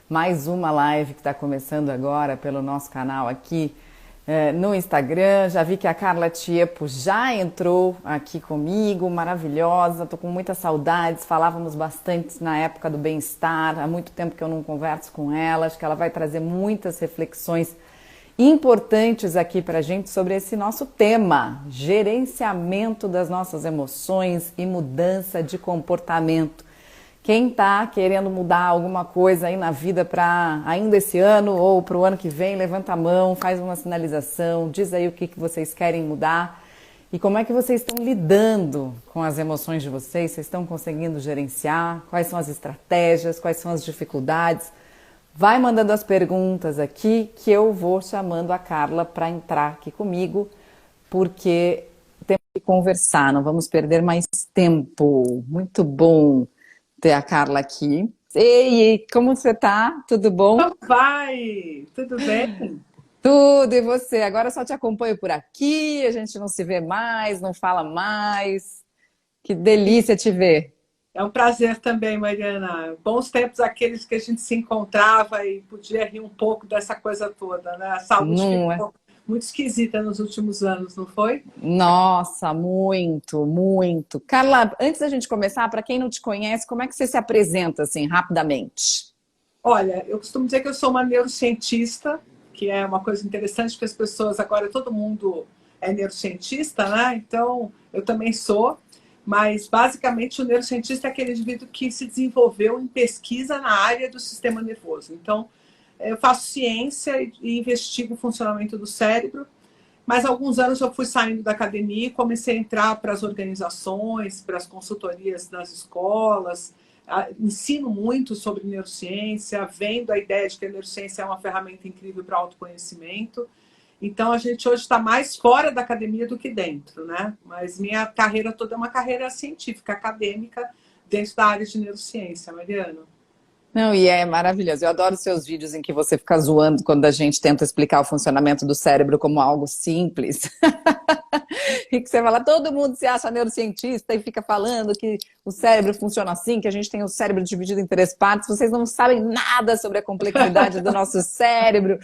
mais uma live que está começando agora pelo nosso canal aqui no Instagram. Já vi que a Carla Tiepo já entrou aqui comigo, maravilhosa, estou com muitas saudades, falávamos bastante na época do bem-estar, há muito tempo que eu não converso com ela, acho que ela vai trazer muitas reflexões importantes aqui para a gente sobre esse nosso tema, gerenciamento das nossas emoções e mudança de comportamento. Quem está querendo mudar alguma coisa aí na vida para ainda esse ano ou para o ano que vem, levanta a mão, faz uma sinalização, diz aí o que vocês querem mudar e como é que vocês estão lidando com as emoções de vocês, vocês estão conseguindo gerenciar, quais são as estratégias, quais são as dificuldades. Vai mandando as perguntas aqui que eu vou chamando a Carla para entrar aqui comigo, porque temos que conversar, não vamos perder mais tempo. Muito bom ter a Carla aqui. Ei, como você tá? Tudo bom? Como vai? Tudo bem? Tudo, e você? Agora eu só te acompanho por aqui, a gente não se vê mais, não fala mais. Que delícia te ver. É um prazer também, Mariana. Bons tempos aqueles que a gente se encontrava e podia rir um pouco dessa coisa toda, né? A saúde Não é? ficou muito esquisita nos últimos anos, não foi? Nossa, muito, muito. Carla, antes da gente começar, para quem não te conhece, como é que você se apresenta assim, rapidamente? Olha, eu costumo dizer que eu sou uma neurocientista, que é uma coisa interessante, porque as pessoas agora, todo mundo é neurocientista, né? Então, eu também sou. Mas, basicamente, o neurocientista é aquele indivíduo que se desenvolveu em pesquisa na área do sistema nervoso. Então, eu faço ciência e investigo o funcionamento do cérebro, mas há alguns anos eu fui saindo da academia e comecei a entrar para as organizações, para as consultorias das escolas, ensino muito sobre neurociência, vendo a ideia de que a neurociência é uma ferramenta incrível para autoconhecimento. Então, a gente hoje está mais fora da academia do que dentro, né? Mas minha carreira toda é uma carreira científica, acadêmica, dentro da área de neurociência, Mariana. Não, e é maravilhoso. Eu adoro seus vídeos em que você fica zoando quando a gente tenta explicar o funcionamento do cérebro como algo simples. E que você fala, todo mundo se acha neurocientista e fica falando que o cérebro funciona assim, que a gente tem o cérebro dividido em três partes. Vocês não sabem nada sobre a complexidade do nosso cérebro.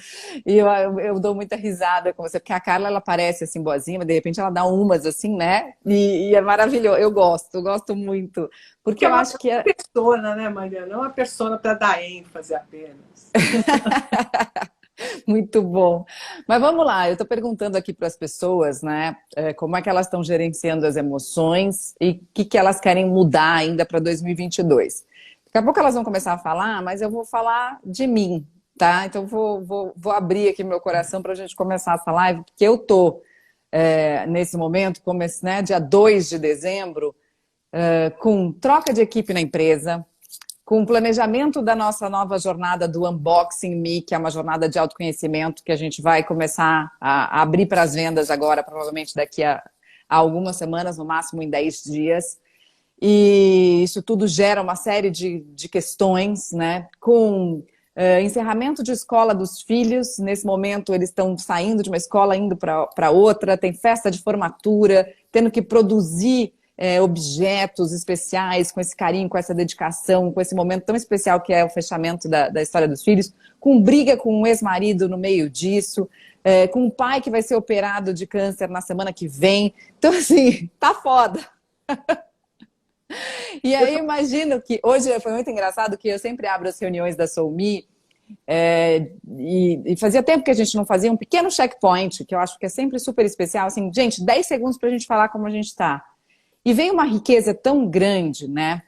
E eu dou muita risada com você, porque a Carla, ela parece assim boazinha, mas de repente ela dá umas assim, né? E é maravilhoso. Eu gosto muito. Porque Porque é eu uma acho que é. persona, né, Mariana? Não é uma persona para dar ênfase apenas. Muito bom. Mas vamos lá, eu estou perguntando aqui para as pessoas, né, como é que elas estão gerenciando as emoções e o que elas querem mudar ainda para 2022. Daqui a pouco elas vão começar a falar, mas eu vou falar de mim, tá? Então vou abrir aqui meu coração para a gente começar essa live, porque eu estou nesse momento, né, dia 2 de dezembro, com troca de equipe na empresa, com o planejamento da nossa nova jornada do Unboxing Me, que é uma jornada de autoconhecimento que a gente vai começar a abrir para as vendas agora, provavelmente daqui a algumas semanas, no máximo em 10 dias. E isso tudo gera uma série de questões, né? Com encerramento de escola dos filhos, nesse momento eles estão saindo de uma escola, indo para outra, tem festa de formatura, tendo que produzir objetos especiais, com esse carinho, com essa dedicação, com esse momento tão especial que é o fechamento da história dos filhos, com briga com um ex-marido no meio disso, com um pai que vai ser operado de câncer na semana que vem. Então, assim, tá foda. E aí, imagino que hoje foi muito engraçado que eu sempre abro as reuniões da SoulMe e fazia tempo que a gente não fazia um pequeno checkpoint, que eu acho que é sempre super especial, assim, gente, 10 segundos pra gente falar como a gente tá. E vem uma riqueza tão grande, né?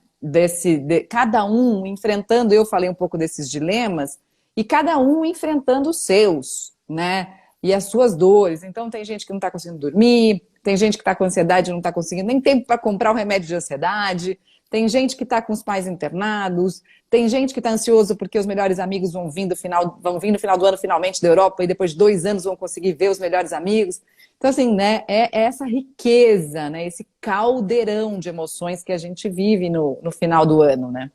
Cada um enfrentando, eu falei um pouco desses dilemas, e cada um enfrentando os seus, né? E as suas dores. Então, tem gente que não está conseguindo dormir, tem gente que está com ansiedade e não está conseguindo nem tempo para comprar o remédio de ansiedade, tem gente que está com os pais internados, tem gente que está ansioso porque os melhores amigos vão vir no final do ano finalmente da Europa e depois de 2 anos vão conseguir ver os melhores amigos. Então, assim, né, é essa riqueza, né, esse caldeirão de emoções que a gente vive no final do ano, né?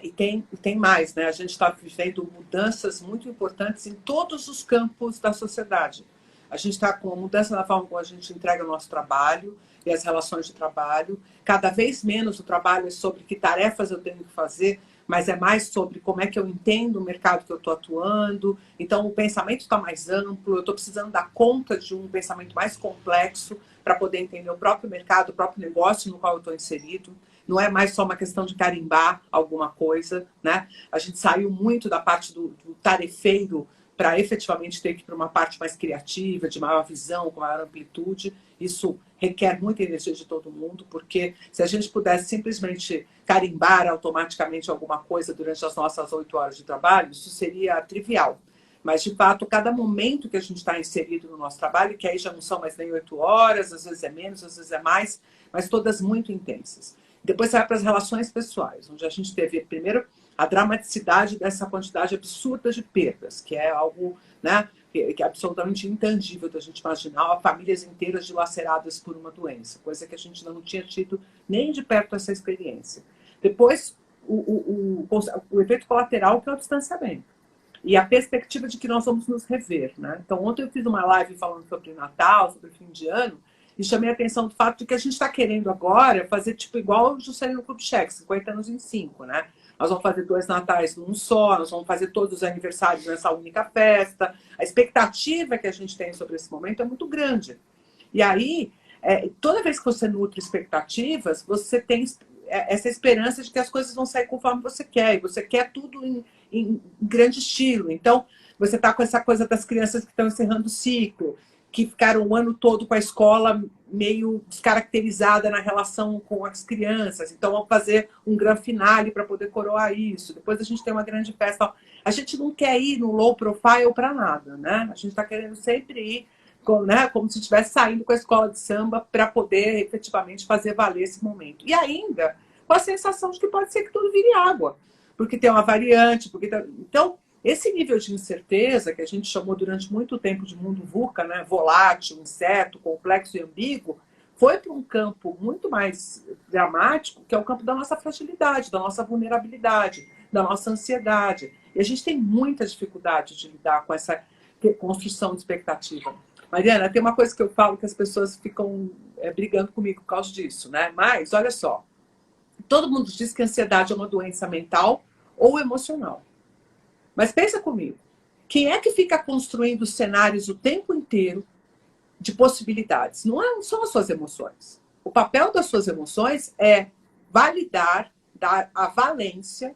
E tem mais, né? A gente está vivendo mudanças muito importantes em todos os campos da sociedade. A gente está com uma mudança na forma como a gente entrega o nosso trabalho e as relações de trabalho. Cada vez menos o trabalho é sobre que tarefas eu tenho que fazer, mas é mais sobre como é que eu entendo o mercado que eu estou atuando. Então, o pensamento está mais amplo, eu estou precisando dar conta de um pensamento mais complexo para poder entender o próprio mercado, o próprio negócio no qual eu estou inserido. Não é mais só uma questão de carimbar alguma coisa, né? A gente saiu muito da parte do tarefeiro para efetivamente ter que ir para uma parte mais criativa, de maior visão, com maior amplitude. Isso requer muita energia de todo mundo, porque se a gente pudesse simplesmente carimbar automaticamente alguma coisa durante as nossas 8 horas de trabalho, isso seria trivial. Mas, de fato, cada momento que a gente está inserido no nosso trabalho, que aí já não são mais nem 8 horas, às vezes é menos, às vezes é mais, mas todas muito intensas. Depois você vai para as relações pessoais, onde a gente teve, primeiro, a dramaticidade dessa quantidade absurda de perdas, que é algo, né, que é absolutamente intangível da gente imaginar, famílias inteiras dilaceradas por uma doença, coisa que a gente não tinha tido nem de perto essa experiência. Depois, o efeito colateral, que é o distanciamento. E a perspectiva de que nós vamos nos rever, né? Então, ontem eu fiz uma live falando sobre Natal, sobre fim de ano, e chamei a atenção do fato de que a gente está querendo agora fazer tipo igual o Juscelino Kubitschek, 50 anos em 5, né? Nós vamos fazer 2 natais num só, nós vamos fazer todos os aniversários nessa única festa. A expectativa que a gente tem sobre esse momento é muito grande. E aí, toda vez que você nutre expectativas, você tem essa esperança de que as coisas vão sair conforme você quer. E você quer tudo em grande estilo. Então, você está com essa coisa das crianças que estão encerrando o ciclo, que ficaram o ano todo com a escola meio descaracterizada na relação com as crianças. Então, vamos fazer um grande finale para poder coroar isso. Depois a gente tem uma grande festa. A gente não quer ir no low profile para nada, né? A gente está querendo sempre ir como se estivesse saindo com a escola de samba para poder efetivamente fazer valer esse momento. E ainda com a sensação de que pode ser que tudo vire água, porque tem uma variante. Então, esse nível de incerteza, que a gente chamou durante muito tempo de mundo VUCA, né? Volátil, incerto, complexo e ambíguo, foi para um campo muito mais dramático, que é o campo da nossa fragilidade, da nossa vulnerabilidade, da nossa ansiedade. E a gente tem muita dificuldade de lidar com essa construção de expectativa. Mariana, tem uma coisa que eu falo que as pessoas ficam brigando comigo por causa disso, né? Mas, olha só, todo mundo diz que a ansiedade é uma doença mental ou emocional. Mas pensa comigo, quem é que fica construindo cenários o tempo inteiro de possibilidades? Não são as suas emoções. O papel das suas emoções é validar, dar a valência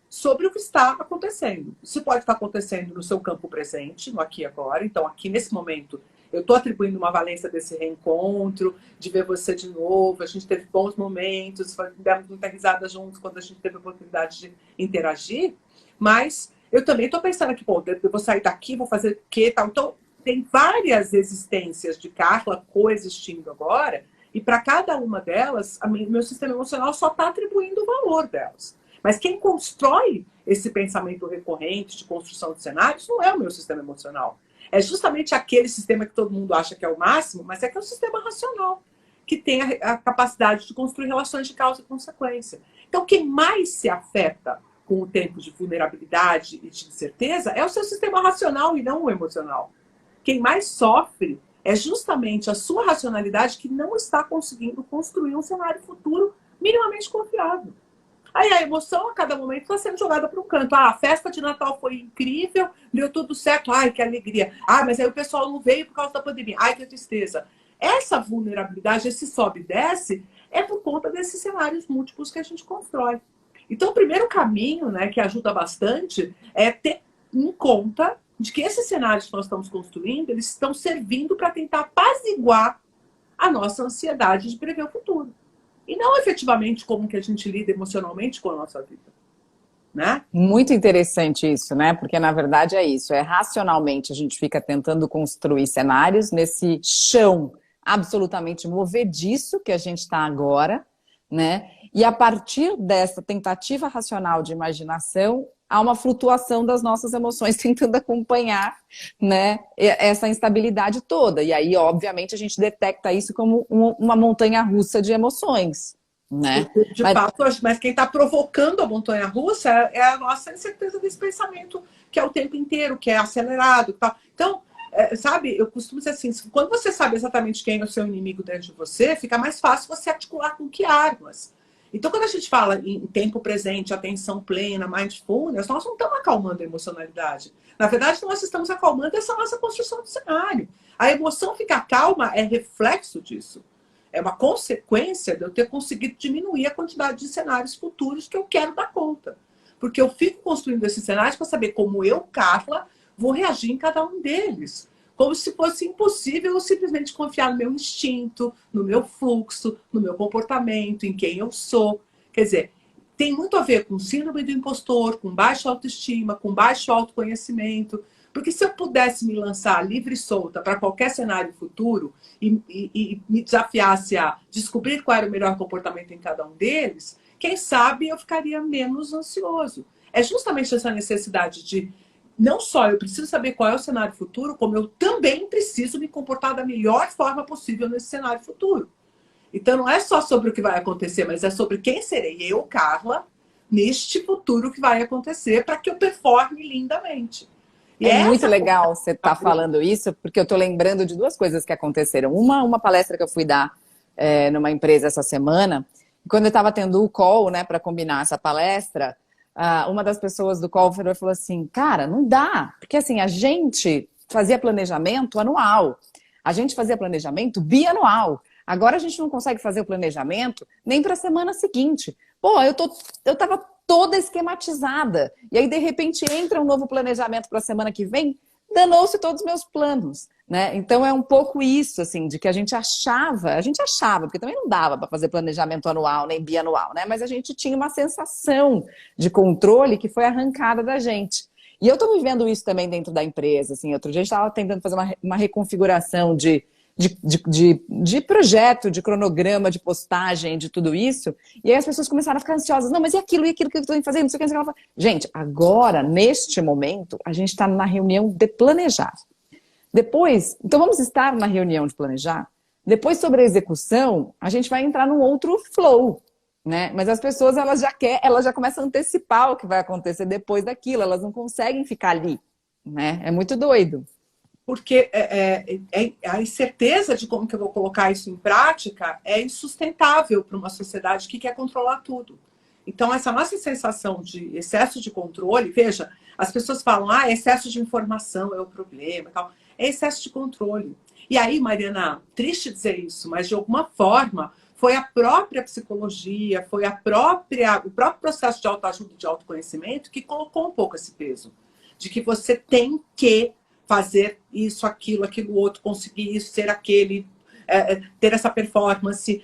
sobre o que está acontecendo. Isso pode estar acontecendo no seu campo presente, no aqui e agora. Então, aqui nesse momento, eu estou atribuindo uma valência desse reencontro, de ver você de novo. A gente teve bons momentos, demos muita risada juntos quando a gente teve a oportunidade de interagir. Mas eu também estou pensando aqui, pô, eu vou sair daqui, vou fazer o quê, tal. Então, tem várias existências de Carla coexistindo agora, e para cada uma delas, meu sistema emocional só está atribuindo o valor delas. Mas quem constrói esse pensamento recorrente de construção de cenários não é o meu sistema emocional. É justamente aquele sistema que todo mundo acha que é o máximo, mas é que é o sistema racional, que tem a capacidade de construir relações de causa e consequência. Então, quem mais se afeta com o tempo de vulnerabilidade e de incerteza é o seu sistema racional e não o emocional. Quem mais sofre é justamente a sua racionalidade que não está conseguindo construir um cenário futuro minimamente confiável. Aí a emoção, a cada momento, está sendo jogada para um canto. Ah, a festa de Natal foi incrível, deu tudo certo. Ai, que alegria. Ah, mas aí o pessoal não veio por causa da pandemia. Ai, que tristeza. Essa vulnerabilidade, esse sobe e desce, é por conta desses cenários múltiplos que a gente constrói. Então, o primeiro caminho, né, que ajuda bastante, é ter em conta de que esses cenários que nós estamos construindo, eles estão servindo para tentar apaziguar a nossa ansiedade de prever o futuro. E não efetivamente como que a gente lida emocionalmente com a nossa vida, né? Muito interessante isso, né? Porque na verdade é isso, racionalmente a gente fica tentando construir cenários nesse chão absolutamente movediço que a gente está agora, né? E a partir dessa tentativa racional de imaginação, há uma flutuação das nossas emoções tentando acompanhar, né, essa instabilidade toda. E aí, obviamente, a gente detecta isso como uma montanha-russa de emoções, né? De fato, mas quem está provocando a montanha-russa é a nossa incerteza desse pensamento, que é o tempo inteiro, que é acelerado. Tal. Então, sabe, eu costumo dizer assim, quando você sabe exatamente quem é o seu inimigo dentro de você, fica mais fácil você articular com que armas. Então, quando a gente fala em tempo presente, atenção plena, mindfulness, nós não estamos acalmando a emocionalidade. Na verdade, nós estamos acalmando essa nossa construção do cenário. A emoção ficar calma é reflexo disso. É uma consequência de eu ter conseguido diminuir a quantidade de cenários futuros que eu quero dar conta. Porque eu fico construindo esses cenários para saber como eu, Carla, vou reagir em cada um deles. Como se fosse impossível eu simplesmente confiar no meu instinto, no meu fluxo, no meu comportamento, em quem eu sou. Quer dizer, tem muito a ver com síndrome do impostor, com baixa autoestima, com baixo autoconhecimento. Porque se eu pudesse me lançar livre e solta para qualquer cenário futuro e me desafiasse a descobrir qual era o melhor comportamento em cada um deles, quem sabe eu ficaria menos ansioso. É justamente essa necessidade de não só eu preciso saber qual é o cenário futuro, como eu também preciso me comportar da melhor forma possível nesse cenário futuro. Então não é só sobre o que vai acontecer, mas é sobre quem serei eu, Carla, neste futuro que vai acontecer para que eu performe lindamente. E É muito essa legal você estar falando isso, porque eu estou lembrando de duas coisas que aconteceram. Uma palestra que eu fui dar numa empresa essa semana, e quando eu estava tendo o call, né, para combinar essa palestra, uma das pessoas do call falou assim, cara, não dá, porque assim, a gente fazia planejamento anual, a gente fazia planejamento bianual, agora a gente não consegue fazer o planejamento nem para a semana seguinte. Pô, eu tava toda esquematizada, e aí de repente entra um novo planejamento para a semana que vem, danou-se todos os meus planos, né? Então é um pouco isso, assim, de que a gente achava, porque também não dava para fazer planejamento anual nem bianual, né? Mas a gente tinha uma sensação de controle que foi arrancada da gente. E eu estou vivendo isso também dentro da empresa, assim, outro dia a gente estava tentando fazer uma reconfiguração de projeto, de cronograma, de postagem, de tudo isso, e aí as pessoas começaram a ficar ansiosas, não, mas e aquilo que eu estou fazendo, não sei o que, não sei o que. Gente, agora, neste momento, a gente está na reunião de planejar. Depois, então vamos estar na reunião de planejar, depois sobre a execução, a gente vai entrar num outro flow, né? Mas as pessoas, elas já começam a antecipar o que vai acontecer depois daquilo, elas não conseguem ficar ali, né? É muito doido. Porque a incerteza de como que eu vou colocar isso em prática é insustentável para uma sociedade que quer controlar tudo. Então, essa nossa sensação de excesso de controle, veja, as pessoas falam, excesso de informação é o problema, tal. É excesso de controle. E aí, Mariana, triste dizer isso, mas de alguma forma foi a própria psicologia, foi o próprio processo de autoajuda e de autoconhecimento que colocou um pouco esse peso. De que você tem que fazer isso, aquilo outro, conseguir isso, ser aquele, ter essa performance,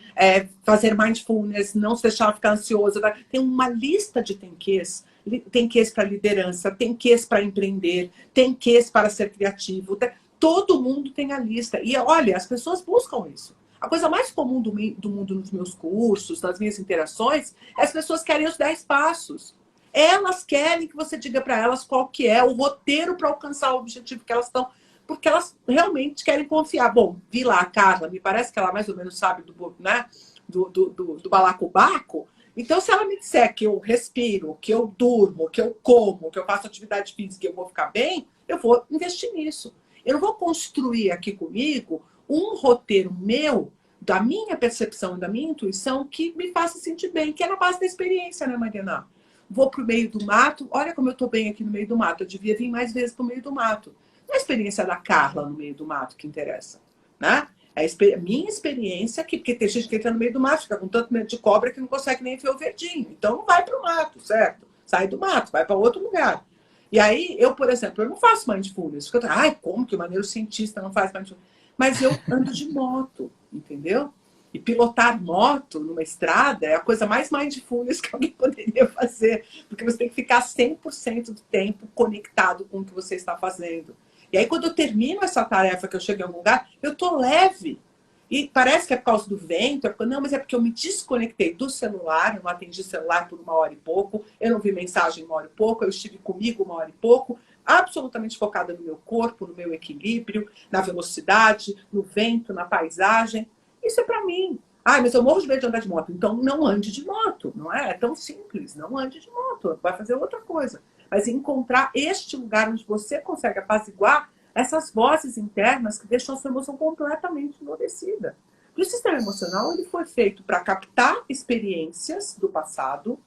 fazer mindfulness, não se deixar ficar ansioso. Tem uma lista de tem-ques. Tem ques para liderança, tem ques para empreender, tem ques para ser criativo. Todo mundo tem a lista. E olha, as pessoas buscam isso. A coisa mais comum do mundo nos meus cursos, nas minhas interações, é as pessoas querem os 10 passos. Elas querem que você diga para elas qual que é o roteiro para alcançar o objetivo que elas estão, porque elas realmente querem confiar. Bom, vi lá a Carla, me parece que ela mais ou menos sabe do balacobaco. Então, se ela me disser que eu respiro, que eu durmo, que eu como, que eu faço atividade física e eu vou ficar bem, eu vou investir nisso. Eu não vou construir aqui comigo um roteiro meu, da minha percepção e da minha intuição, que me faça sentir bem, que é na base da experiência, né, Mariana? Vou para o meio do mato, olha como eu estou bem aqui no meio do mato, eu devia vir mais vezes para o meio do mato. Não é a experiência da Carla no meio do mato que interessa, né? É a minha experiência, porque tem gente que entra no meio do mato, fica com tanto medo de cobra que não consegue nem ver o verdinho. Então não vai para o mato, certo? Sai do mato, vai para outro lugar. E aí, eu, por exemplo, eu não faço mindfulness. Porque como que o maneiro cientista não faz mindfulness? Mas eu ando de moto, entendeu? E pilotar moto numa estrada é a coisa mais mindfulness que alguém poderia fazer. Porque você tem que ficar 100% do tempo conectado com o que você está fazendo. E aí, quando eu termino essa tarefa, que eu chego em algum lugar, eu tô leve. E parece que é por causa do vento. Não, mas é porque eu me desconectei do celular. Eu não atendi celular por 1 hora e pouco. Eu não vi mensagem 1 hora e pouco. Eu estive comigo 1 hora e pouco. Absolutamente focada no meu corpo, no meu equilíbrio, na velocidade, no vento, na paisagem. Isso é para mim. Mas eu morro de medo de andar de moto. Então não ande de moto, não é? É tão simples. Não ande de moto. Vai fazer outra coisa. Mas encontrar este lugar onde você consegue apaziguar essas vozes internas que deixam a sua emoção completamente enlouquecida. O sistema emocional ele foi feito para captar experiências do passado,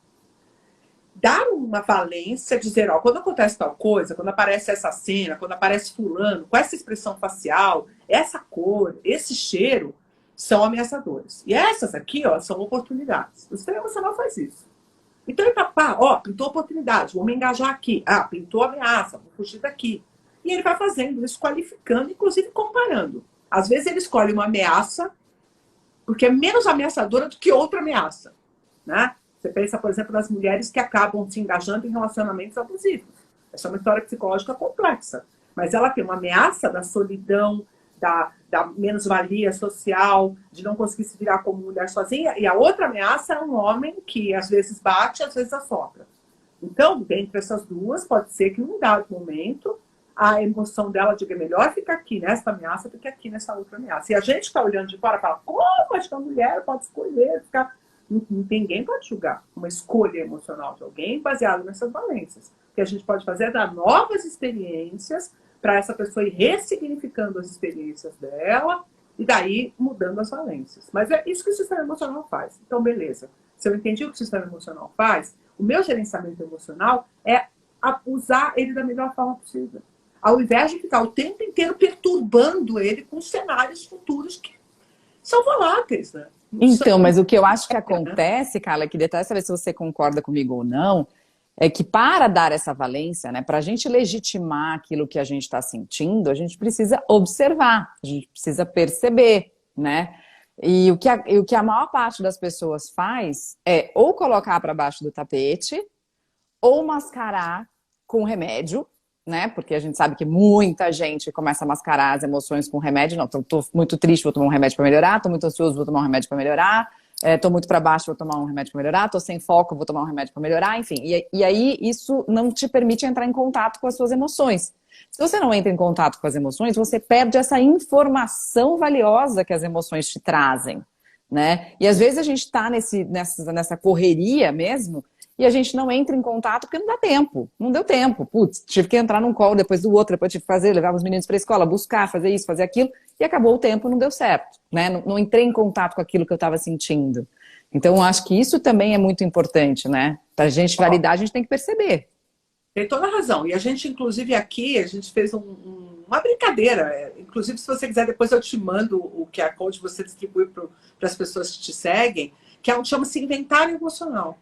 dar uma valência, dizer, ó, quando acontece tal coisa, quando aparece essa cena, quando aparece fulano, com essa expressão facial, essa cor, esse cheiro, são ameaçadores. E essas aqui, ó, são oportunidades. O sistema emocional faz isso. Então ele tá, ó, pintou oportunidade, vou me engajar aqui. Ah, pintou ameaça, vou fugir daqui. E ele vai fazendo isso, qualificando, inclusive comparando. Às vezes ele escolhe uma ameaça porque é menos ameaçadora do que outra ameaça, né? Você pensa, por exemplo, nas mulheres que acabam se engajando em relacionamentos abusivos. Essa é uma história psicológica complexa. Mas ela tem uma ameaça da solidão, da menos-valia social, de não conseguir se virar como mulher sozinha. E a outra ameaça é um homem que às vezes bate, às vezes assopra. Então, dentre essas duas, pode ser que num dado momento a emoção dela diga, melhor ficar aqui nessa ameaça do que aqui nessa outra ameaça. E a gente está olhando de fora e fala, como acho que a mulher pode escolher ficar... Ninguém pode julgar uma escolha emocional de alguém baseada nessas valências. O que a gente pode fazer é dar novas experiências para essa pessoa ir ressignificando as experiências dela e daí mudando as valências. Mas é isso que o sistema emocional faz. Então, beleza. Se eu entendi o que o sistema emocional faz, o meu gerenciamento emocional é usar ele da melhor forma possível. Ao invés de ficar o tempo inteiro perturbando ele com cenários futuros que são voláteis, né? Então, mas o que eu acho que acontece, Carla, queria até saber se você concorda comigo ou não, é que para dar essa valência, né, para a gente legitimar aquilo que a gente está sentindo, a gente precisa observar, a gente precisa perceber, né? E o que a maior parte das pessoas faz é ou colocar para baixo do tapete, ou mascarar com remédio, né? Porque a gente sabe que muita gente começa a mascarar as emoções com remédio. Não, tô muito triste, vou tomar um remédio para melhorar. Tô muito ansioso, vou tomar um remédio para melhorar. Tô muito para baixo, vou tomar um remédio para melhorar. Tô sem foco, vou tomar um remédio para melhorar. Enfim, e aí isso não te permite entrar em contato com as suas emoções. Se você não entra em contato com as emoções, você perde essa informação valiosa que as emoções te trazem, né? E às vezes a gente está nessa correria mesmo, e a gente não entra em contato porque não dá tempo. Não deu tempo. Putz, tive que entrar num call depois do outro, depois tive que fazer, levar os meninos para a escola, buscar, fazer isso, fazer aquilo, e acabou o tempo, não deu certo, né? Não entrei em contato com aquilo que eu estava sentindo. Então, acho que isso também é muito importante, né? Para a gente validar, a gente tem que perceber. Tem toda a razão. E a gente, inclusive, aqui, a gente fez uma brincadeira. Inclusive, se você quiser, depois eu te mando o QR Code, você distribui para as pessoas que te seguem, que chama-se inventário emocional.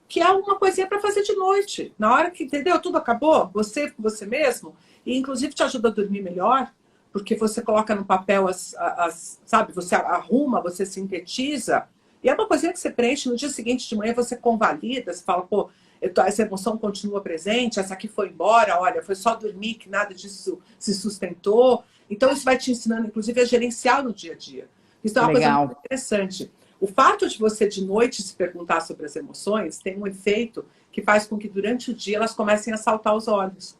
Que é uma coisinha para fazer de noite. Na hora que, entendeu? Tudo acabou, você com você mesmo, e inclusive te ajuda a dormir melhor, porque você coloca no papel sabe, você arruma, você sintetiza, e é uma coisinha que você preenche no dia seguinte de manhã, você convalida, você fala, pô, essa emoção continua presente, essa aqui foi embora, olha, foi só dormir que nada disso se sustentou. Então isso vai te ensinando, inclusive, a gerenciar no dia a dia. Isso é uma coisa muito interessante. O fato de você de noite se perguntar sobre as emoções tem um efeito que faz com que durante o dia elas comecem a saltar os olhos.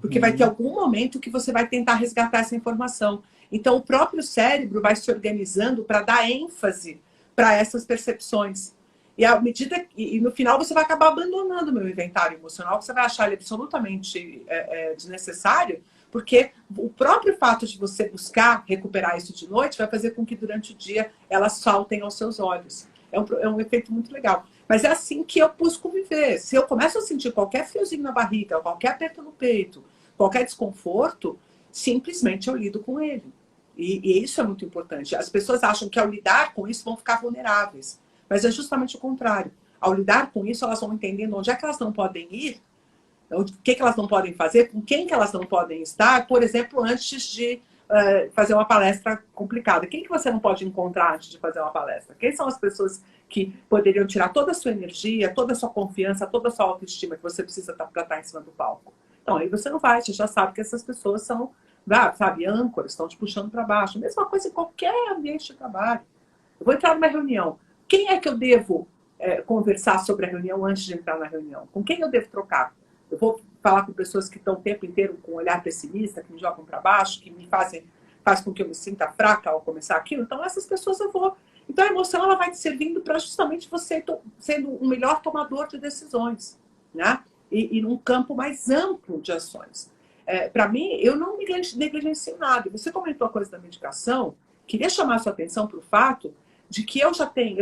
Porque vai ter algum momento que você vai tentar resgatar essa informação. Então o próprio cérebro vai se organizando para dar ênfase para essas percepções. E à medida e no final você vai acabar abandonando o meu inventário emocional, que você vai achar ele absolutamente desnecessário, porque o próprio fato de você buscar recuperar isso de noite vai fazer com que durante o dia elas saltem aos seus olhos. É um efeito muito legal. Mas é assim que eu busco viver. Se eu começo a sentir qualquer friozinho na barriga, qualquer aperto no peito, qualquer desconforto, simplesmente eu lido com ele. E isso é muito importante. As pessoas acham que ao lidar com isso vão ficar vulneráveis. Mas é justamente o contrário. Ao lidar com isso, elas vão entendendo onde é que elas não podem ir, o que elas não podem fazer, com quem que elas não podem estar, por exemplo, antes de fazer uma palestra complicada. Quem que você não pode encontrar antes de fazer uma palestra? Quem são as pessoas que poderiam tirar toda a sua energia, toda a sua confiança, toda a sua autoestima que você precisa para estar em cima do palco? Então, aí você não vai, você já sabe que essas pessoas são, sabe, âncoras, estão te puxando para baixo. Mesma coisa em qualquer ambiente de trabalho. Eu vou entrar numa reunião. Quem é que eu devo conversar sobre a reunião antes de entrar na reunião? Com quem eu devo trocar? Eu vou falar com pessoas que estão o tempo inteiro com um olhar pessimista, que me jogam para baixo, que me faz com que eu me sinta fraca ao começar aquilo. Então, essas pessoas eu vou... Então, a emoção ela vai te servindo para justamente você sendo um melhor tomador de decisões, né? E num campo mais amplo de ações. Para mim, eu não me negligencio nada. Você comentou a coisa da medicação. Queria chamar a sua atenção para o fato de que eu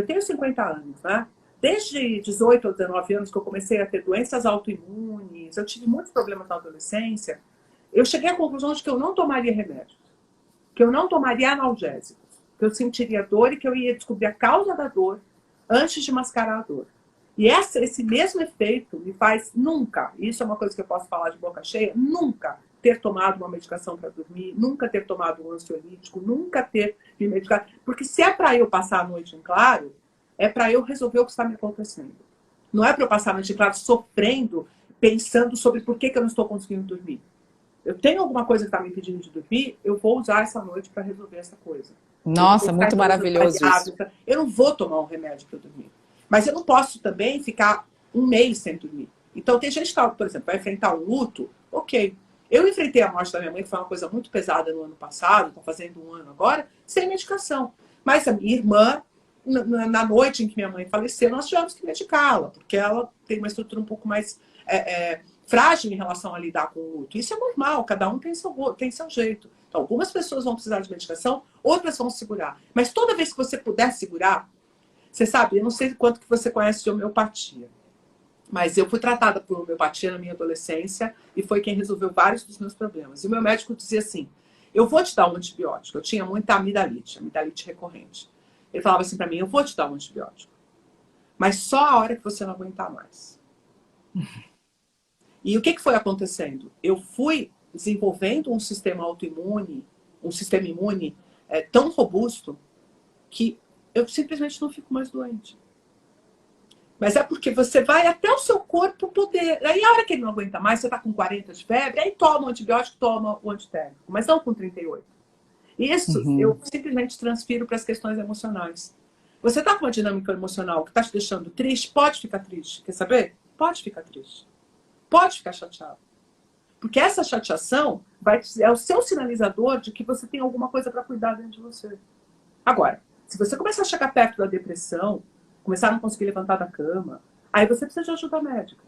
tenho 50 anos, né? Desde 18 ou 19 anos que eu comecei a ter doenças autoimunes, eu tive muitos problemas na adolescência, eu cheguei à conclusão de que eu não tomaria remédios, que eu não tomaria analgésicos, que eu sentiria dor e que eu ia descobrir a causa da dor antes de mascarar a dor. E esse mesmo efeito me faz nunca, isso é uma coisa que eu posso falar de boca cheia, nunca ter tomado uma medicação para dormir, nunca ter tomado um ansiolítico, nunca ter me medicado. Porque se é para eu passar a noite em claro, é para eu resolver o que está me acontecendo. Não é para eu passar a noite em claro sofrendo, pensando sobre por que eu não estou conseguindo dormir. Eu tenho alguma coisa que está me impedindo de dormir, eu vou usar essa noite para resolver essa coisa. Nossa, muito maravilhoso isso. Eu não vou tomar um remédio para dormir. Mas eu não posso também ficar um mês sem dormir. Então, tem gente que, por exemplo, vai enfrentar um luto, ok. Eu enfrentei a morte da minha mãe, que foi uma coisa muito pesada no ano passado, está fazendo um ano agora, sem medicação. Mas a minha irmã, na noite em que minha mãe faleceu, nós tivemos que medicá-la, porque ela tem uma estrutura um pouco mais frágil em relação a lidar com o luto. Isso é normal, cada um tem seu jeito. Então, algumas pessoas vão precisar de medicação, outras vão segurar. Mas toda vez que você puder segurar, você sabe, eu não sei quanto que você conhece de homeopatia, mas eu fui tratada por homeopatia na minha adolescência e foi quem resolveu vários dos meus problemas. E o meu médico dizia assim, eu vou te dar um antibiótico. Eu tinha muita amidalite recorrente. Ele falava assim para mim, eu vou te dar um antibiótico, mas só a hora que você não aguentar mais. E o que foi acontecendo? Eu fui desenvolvendo um sistema autoimune, um sistema imune tão robusto que eu simplesmente não fico mais doente. Mas é porque você vai até o seu corpo poder... Aí a hora que ele não aguenta mais, você está com 40 de febre, aí toma o antibiótico, toma o antitérmico. Mas não com 38. Isso eu simplesmente transfiro para as questões emocionais. Você está com uma dinâmica emocional que está te deixando triste? Pode ficar triste. Quer saber? Pode ficar triste. Pode ficar chateado. Porque essa chateação é o seu sinalizador de que você tem alguma coisa para cuidar dentro de você. Agora, se você começar a chegar perto da depressão, começar a não conseguir levantar da cama, aí você precisa de ajuda médica.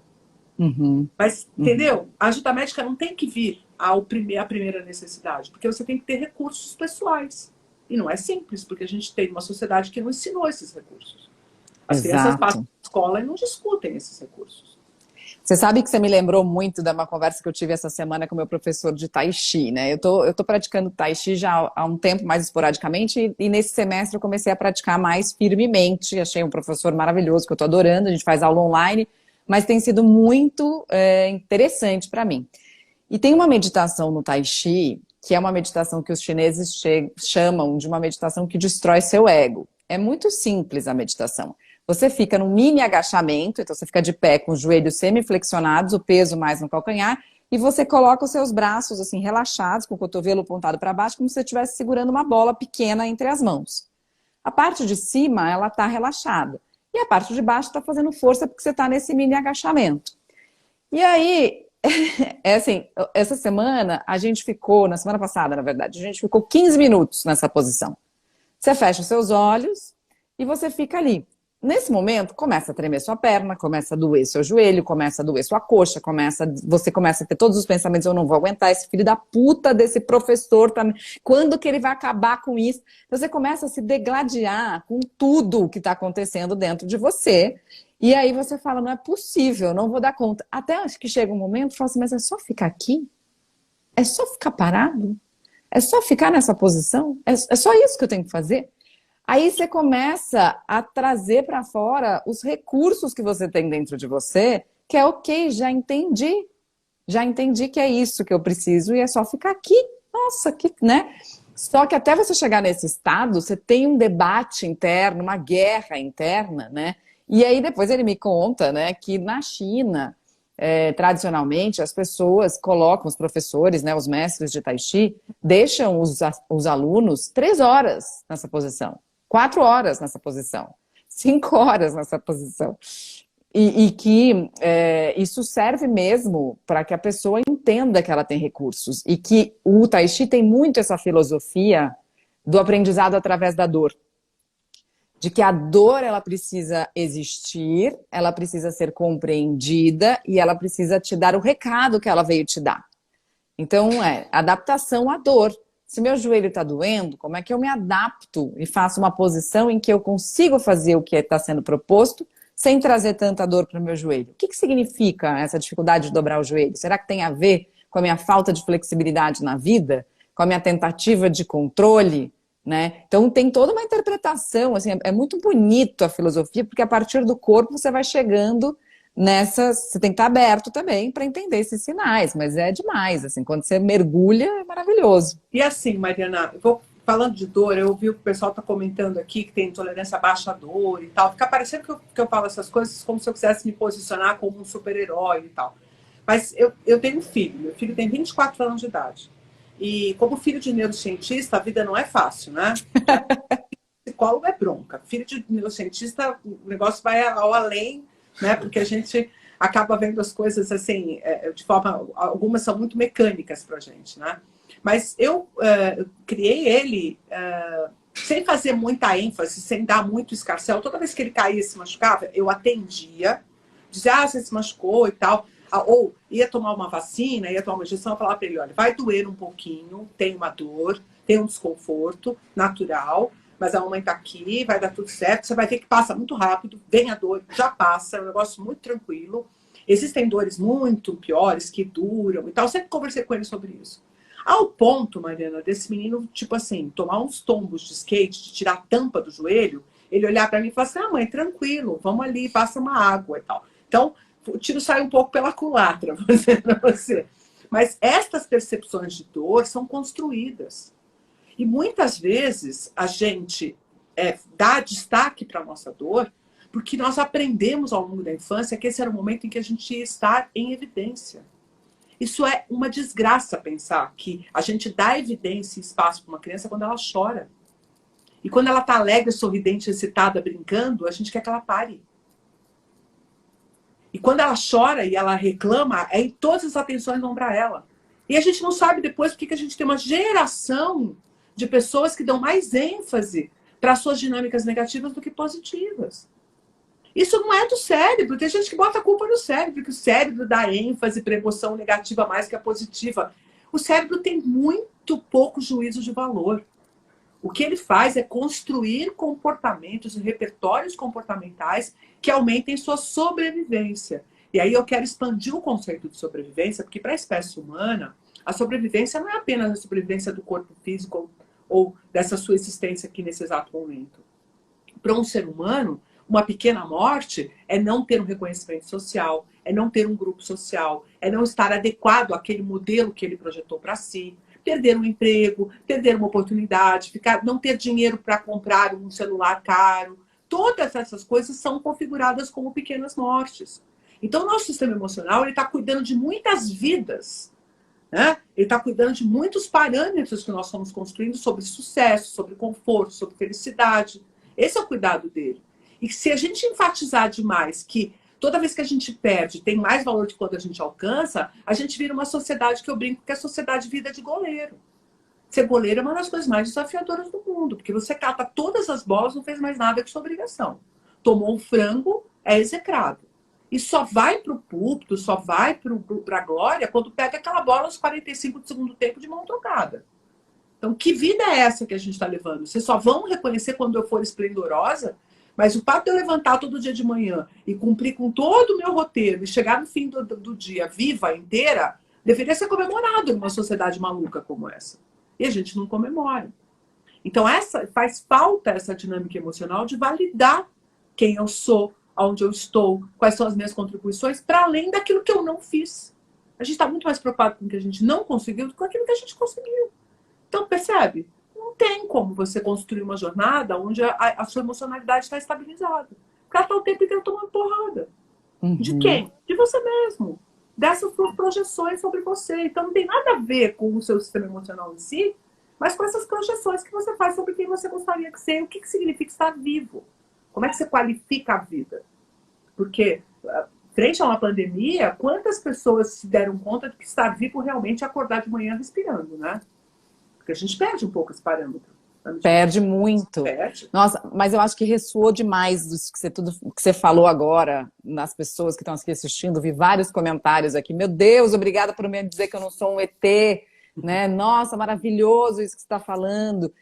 Mas, entendeu? A ajuda médica não tem que vir a primeira necessidade, porque você tem que ter recursos pessoais. E não é simples, porque a gente tem uma sociedade que não ensinou esses recursos. As crianças passam na escola e não discutem esses recursos. Você sabe que você me lembrou muito de uma conversa que eu tive essa semana com o meu professor de Tai Chi, né? Eu tô praticando Tai Chi já há um tempo, mais esporadicamente, e nesse semestre eu comecei a praticar mais firmemente. Achei um professor maravilhoso, que eu tô adorando, a gente faz aula online, mas tem sido muito interessante para mim. E tem uma meditação no Tai Chi, que é uma meditação que os chineses chamam de uma meditação que destrói seu ego. É muito simples a meditação. Você fica num mini agachamento, então você fica de pé com os joelhos semiflexionados, o peso mais no calcanhar, e você coloca os seus braços assim relaxados, com o cotovelo apontado para baixo, como se você estivesse segurando uma bola pequena entre as mãos. A parte de cima, ela está relaxada. E a parte de baixo está fazendo força porque você está nesse mini agachamento. E aí, assim, essa semana, na semana passada, na verdade, a gente ficou 15 minutos nessa posição. Você fecha os seus olhos e você fica ali. Nesse momento, começa a tremer sua perna, começa a doer seu joelho, começa a doer sua coxa, você começa a ter todos os pensamentos, eu não vou aguentar, esse filho da puta desse professor, quando que ele vai acabar com isso? Então, você começa a se degladiar com tudo que está acontecendo dentro de você, e aí você fala, não é possível, não vou dar conta. Até acho que chega um momento, fala assim, mas é só ficar aqui? É só ficar parado? É só ficar nessa posição? É só isso que eu tenho que fazer? Aí você começa a trazer para fora os recursos que você tem dentro de você, que é ok, já entendi que é isso que eu preciso e é só ficar aqui. Nossa, né? Só que até você chegar nesse estado, você tem um debate interno, uma guerra interna, né? E aí depois ele me conta, né, que na China, tradicionalmente, as pessoas colocam, os professores, né, os mestres de Tai Chi, deixam os alunos 3 horas nessa posição. 4 horas nessa posição, 5 horas nessa posição. E que isso serve mesmo para que a pessoa entenda que ela tem recursos. E que o Tai Chi tem muito essa filosofia do aprendizado através da dor. De que a dor, ela precisa existir, ela precisa ser compreendida e ela precisa te dar o recado que ela veio te dar. Então, adaptação à dor. se meu joelho está doendo, como é que eu me adapto e faço uma posição em que eu consigo fazer o que está sendo proposto sem trazer tanta dor para o meu joelho? O que que significa essa dificuldade de dobrar o joelho? Será que tem a ver com a minha falta de flexibilidade na vida? Com a minha tentativa de controle? Né? Então tem toda uma interpretação, assim, é muito bonito a filosofia, porque a partir do corpo você vai chegando nessas, você tem que estar aberto também para entender esses sinais, mas é demais, assim, quando você mergulha é maravilhoso. E assim, Mariana, falando de dor, eu vi o pessoal tá comentando aqui que tem intolerância baixa à dor e tal, fica parecendo que eu falo essas coisas como se eu quisesse me posicionar como um super-herói e tal, mas eu tenho um filho, meu filho tem 24 anos de idade. E como filho de neurocientista, a vida não é fácil, né? Psicólogo é bronca. Filho de neurocientista, o negócio vai ao além, né? Porque a gente acaba vendo as coisas assim, de forma... Algumas são muito mecânicas pra gente, né? Mas eu criei ele sem fazer muita ênfase, sem dar muito escarcel. Toda vez que ele caía e se machucava, eu atendia, dizia, você se machucou e tal. Ou ia tomar uma vacina, ia tomar uma injeção, eu falava para ele, olha, vai doer um pouquinho, tem uma dor, tem um desconforto natural, mas a mamãe está aqui, vai dar tudo certo, você vai ver que passa muito rápido, vem a dor, já passa, é um negócio muito tranquilo. Existem dores muito piores, que duram e tal, eu sempre conversei com ele sobre isso. Ao ponto, Mariana, desse menino, tipo assim, tomar uns tombos de skate, de tirar a tampa do joelho, ele olhar para mim e falar assim, mãe, tranquilo, vamos ali, passa uma água e tal. Então, o tiro sai um pouco pela culatra, vou dizer para você. Mas estas percepções de dor são construídas. E muitas vezes a gente dá destaque para a nossa dor porque nós aprendemos ao longo da infância que esse era o momento em que a gente ia estar em evidência. Isso é uma desgraça pensar que a gente dá evidência e espaço para uma criança quando ela chora. E quando ela está alegre, sorridente, excitada, brincando, a gente quer que ela pare. E quando ela chora e ela reclama, aí todas as atenções vão para ela. E a gente não sabe depois porque que a gente tem uma geração de pessoas que dão mais ênfase para suas dinâmicas negativas do que positivas. Isso não é do cérebro. Tem gente que bota a culpa no cérebro, que o cérebro dá ênfase para emoção negativa mais que a positiva. O cérebro tem muito pouco juízo de valor. O que ele faz é construir comportamentos e repertórios comportamentais que aumentem sua sobrevivência. E aí eu quero expandir o conceito de sobrevivência, porque para a espécie humana, a sobrevivência não é apenas a sobrevivência do corpo físico ou dessa sua existência aqui nesse exato momento. Para um ser humano, uma pequena morte é não ter um reconhecimento social, é não ter um grupo social, é não estar adequado àquele modelo que ele projetou para si, perder um emprego, perder uma oportunidade, não ter dinheiro para comprar um celular caro. Todas essas coisas são configuradas como pequenas mortes. Então, o nosso sistema emocional está cuidando de muitas vidas, né? Ele está cuidando de muitos parâmetros que nós estamos construindo sobre sucesso, sobre conforto, sobre felicidade. Esse é o cuidado dele. E se a gente enfatizar demais que toda vez que a gente perde tem mais valor de quando a gente alcança, a gente vira uma sociedade que eu brinco que é a sociedade vida de goleiro. Ser goleiro é uma das coisas mais desafiadoras do mundo, porque você cata todas as bolas, não fez mais nada que sua obrigação. Tomou um frango, é execrado. E só vai para o púlpito, só vai para a glória quando pega aquela bola aos 45 do segundo tempo de mão trocada. Então, que vida é essa que a gente está levando? Vocês só vão reconhecer quando eu for esplendorosa? Mas o fato de eu levantar todo dia de manhã e cumprir com todo o meu roteiro e chegar no fim do dia viva, inteira, deveria ser comemorado numa sociedade maluca como essa. E a gente não comemora. Então, faz falta essa dinâmica emocional de validar quem eu sou, aonde eu estou, quais são as minhas contribuições, para além daquilo que eu não fiz. A gente está muito mais preocupado com o que a gente não conseguiu do que com aquilo que a gente conseguiu. Então, percebe? Não tem como você construir uma jornada onde a sua emocionalidade está estabilizada. Porque ela está o tempo inteiro tomando porrada. Uhum. De quem? De você mesmo. Dessas suas projeções sobre você. Então não tem nada a ver com o seu sistema emocional em si, mas com essas projeções que você faz sobre quem você gostaria de ser. O que significa estar vivo? Como é que você qualifica a vida? Porque, frente a uma pandemia, quantas pessoas se deram conta de que estar vivo realmente é acordar de manhã respirando, né? Porque a gente perde um pouco esse parâmetro. Perde muito. Perde. Nossa, mas eu acho que ressoou demais tudo que você falou agora nas pessoas que estão aqui assistindo. Vi vários comentários aqui. Meu Deus, obrigada por me dizer que eu não sou um ET. né? Nossa, maravilhoso isso que você está falando.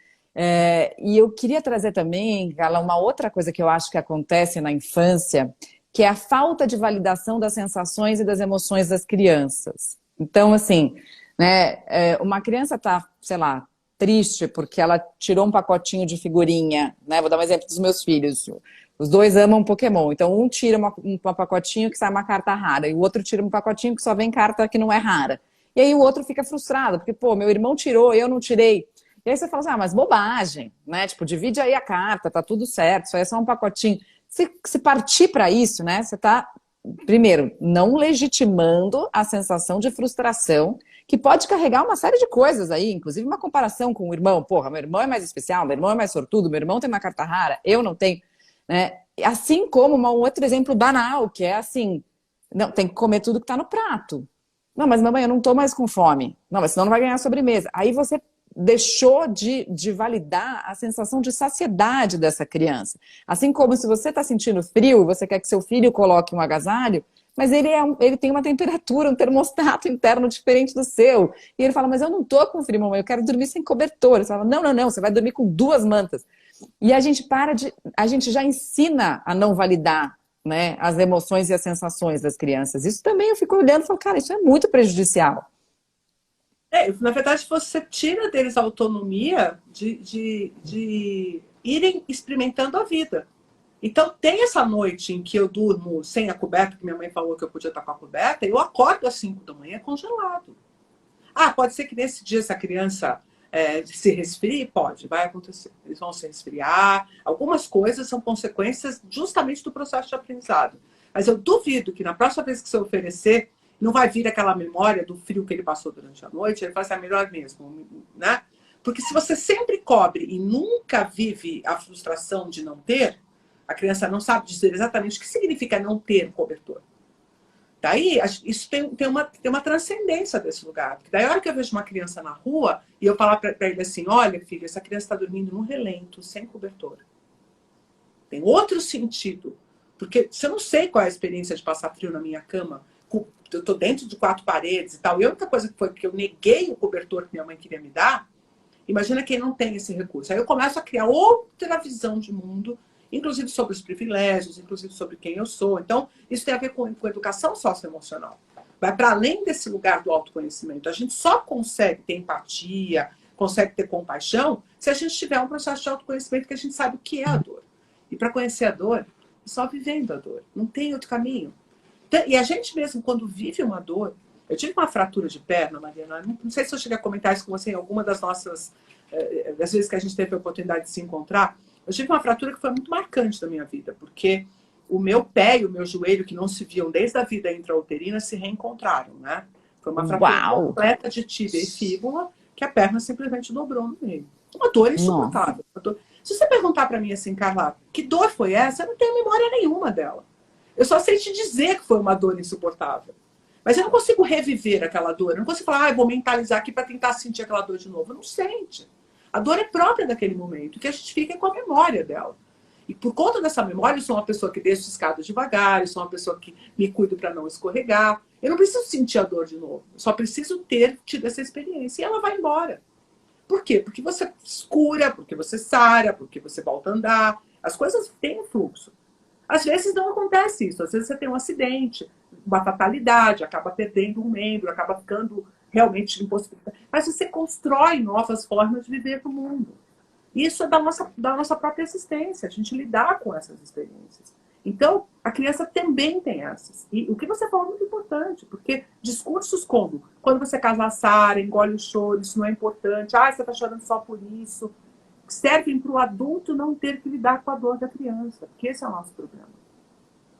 E eu queria trazer também, Carla, uma outra coisa que eu acho que acontece na infância, que é a falta de validação das sensações e das emoções das crianças. Então, assim, né, uma criança está, sei lá, triste porque ela tirou um pacotinho de figurinha, né? Vou dar um exemplo dos meus filhos. Os dois amam Pokémon. Então, um tira um pacotinho que sai uma carta rara, e o outro tira um pacotinho que só vem carta que não é rara. E aí o outro fica frustrado, porque, pô, meu irmão tirou, eu não tirei. E aí você fala assim, mas bobagem, né? Tipo, divide aí a carta, tá tudo certo, isso aí é só um pacotinho. Se partir para isso, né? Você tá, primeiro, não legitimando a sensação de frustração, que pode carregar uma série de coisas aí, inclusive uma comparação com o irmão. Porra, meu irmão é mais especial, meu irmão é mais sortudo, meu irmão tem uma carta rara, eu não tenho, né? Assim como um outro exemplo banal, que é assim, não, tem que comer tudo que tá no prato. Não, mas mamãe, eu não tô mais com fome. Não, mas senão não vai ganhar sobremesa. Aí você deixou de validar a sensação de saciedade dessa criança. Assim como se você está sentindo frio e você quer que seu filho coloque um agasalho, mas ele tem uma temperatura, um termostato interno diferente do seu. E ele fala, mas eu não tô com frio, mamãe, eu quero dormir sem cobertor. Você fala, não, não, não, você vai dormir com 2 mantas. E a gente já ensina a não validar, né, as emoções e as sensações das crianças. Isso também eu fico olhando e falo, cara, isso é muito prejudicial. Na verdade, você tira deles a autonomia de irem experimentando a vida. Então, tem essa noite em que eu durmo sem a coberta, que minha mãe falou que eu podia estar com a coberta, eu acordo às 5 da manhã congelado. Ah, pode ser que nesse dia essa criança se resfrie? Pode, vai acontecer. Eles vão se resfriar. Algumas coisas são consequências justamente do processo de aprendizado. Mas eu duvido que na próxima vez que você oferecer, não vai vir aquela memória do frio que ele passou durante a noite, ele vai ser melhor mesmo, né? Porque se você sempre cobre e nunca vive a frustração de não ter, a criança não sabe dizer exatamente o que significa não ter cobertor. Daí, isso tem uma transcendência desse lugar. Porque daí, a hora que eu vejo uma criança na rua e eu falar para ele assim, olha, filho, essa criança está dormindo num relento, sem cobertor. Tem outro sentido. Porque se eu não sei qual é a experiência de passar frio na minha cama, eu estou dentro de 4 paredes e tal, e a única coisa que foi que eu neguei o cobertor que minha mãe queria me dar, imagina quem não tem esse recurso. Aí eu começo a criar outra visão de mundo, inclusive sobre os privilégios, inclusive sobre quem eu sou. Então, isso tem a ver com educação socioemocional. Vai para além desse lugar do autoconhecimento. A gente só consegue ter empatia, consegue ter compaixão, se a gente tiver um processo de autoconhecimento que a gente sabe o que é a dor. E para conhecer a dor, é só vivendo a dor. Não tem outro caminho. E a gente mesmo, quando vive uma dor... Eu tive uma fratura de perna, Mariana. Não sei se eu cheguei a comentar isso com você em alguma das nossas... das vezes que a gente teve a oportunidade de se encontrar. Eu tive uma fratura que foi muito marcante da minha vida, porque o meu pé e o meu joelho, que não se viam desde a vida intrauterina, se reencontraram, né? Foi uma fratura Uau! completa de tíbia e fíbula, que a perna simplesmente dobrou no meio. Uma dor Nossa. insuportável. Se você perguntar para mim assim, Carla, que dor foi essa? Eu não tenho memória nenhuma dela. Eu só sei te dizer que foi uma dor insuportável. Mas eu não consigo reviver aquela dor. Eu não consigo falar, eu vou mentalizar aqui para tentar sentir aquela dor de novo. Não sente. A dor é própria daquele momento. O que a gente fica é com a memória dela. E por conta dessa memória, eu sou uma pessoa que desço escada devagar, eu sou uma pessoa que me cuido para não escorregar. Eu não preciso sentir a dor de novo. Eu só preciso ter tido essa experiência. E ela vai embora. Por quê? Porque você cura, porque você sara, porque você volta a andar. As coisas têm um fluxo. Às vezes não acontece isso. Às vezes você tem um acidente, uma fatalidade, acaba perdendo um membro, acaba ficando realmente impossibilitado. Mas você constrói novas formas de viver no mundo. Isso é da nossa própria existência, a gente lidar com essas experiências. Então, a criança também tem essas. E o que você falou é muito importante, porque discursos como, quando você casar, Sara, engole o choro, isso não é importante, você está chorando só por isso, servem para o adulto não ter que lidar com a dor da criança, porque esse é o nosso problema.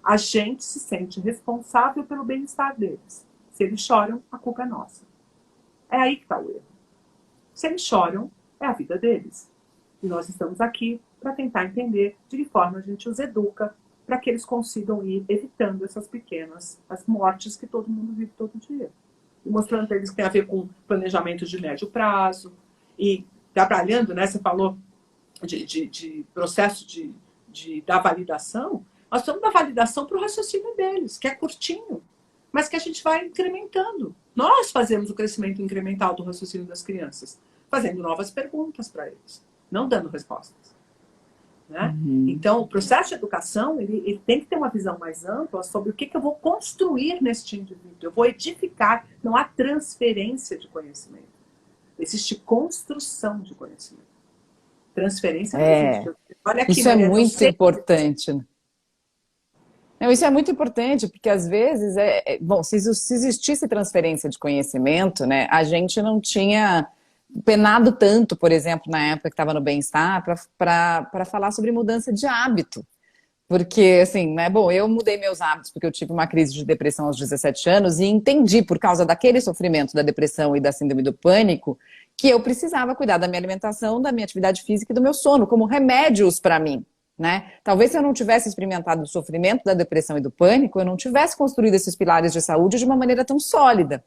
A gente se sente responsável pelo bem-estar deles. Se eles choram, a culpa é nossa. É aí que está o erro. Se eles choram, é a vida deles. E nós estamos aqui para tentar entender de que forma a gente os educa para que eles consigam ir evitando essas pequenas as mortes que todo mundo vive todo dia. E mostrando para eles que tem a ver com planejamento de médio prazo. E trabalhando, né? Você falou de processo da validação. Nós estamos da validação para o raciocínio deles, que é curtinho, mas que a gente vai incrementando. Nós fazemos o crescimento incremental do raciocínio das crianças, fazendo novas perguntas para eles, não dando respostas. Né? Então, o processo de educação ele tem que ter uma visão mais ampla sobre o que eu vou construir neste indivíduo. Eu vou edificar, não há transferência de conhecimento. Existe construção de conhecimento. Transferência não existe. Olha aqui, isso é muito importante. Não, isso é muito importante, porque às vezes, bom, se existisse transferência de conhecimento, né, a gente não tinha penado tanto, por exemplo, na época que estava no bem-estar, para falar sobre mudança de hábito. Porque, assim, né, bom, eu mudei meus hábitos porque eu tive uma crise de depressão aos 17 anos e entendi, por causa daquele sofrimento da depressão e da síndrome do pânico, que eu precisava cuidar da minha alimentação, da minha atividade física e do meu sono, como remédios para mim. Né? Talvez se eu não tivesse experimentado o sofrimento da depressão e do pânico, eu não tivesse construído esses pilares de saúde de uma maneira tão sólida.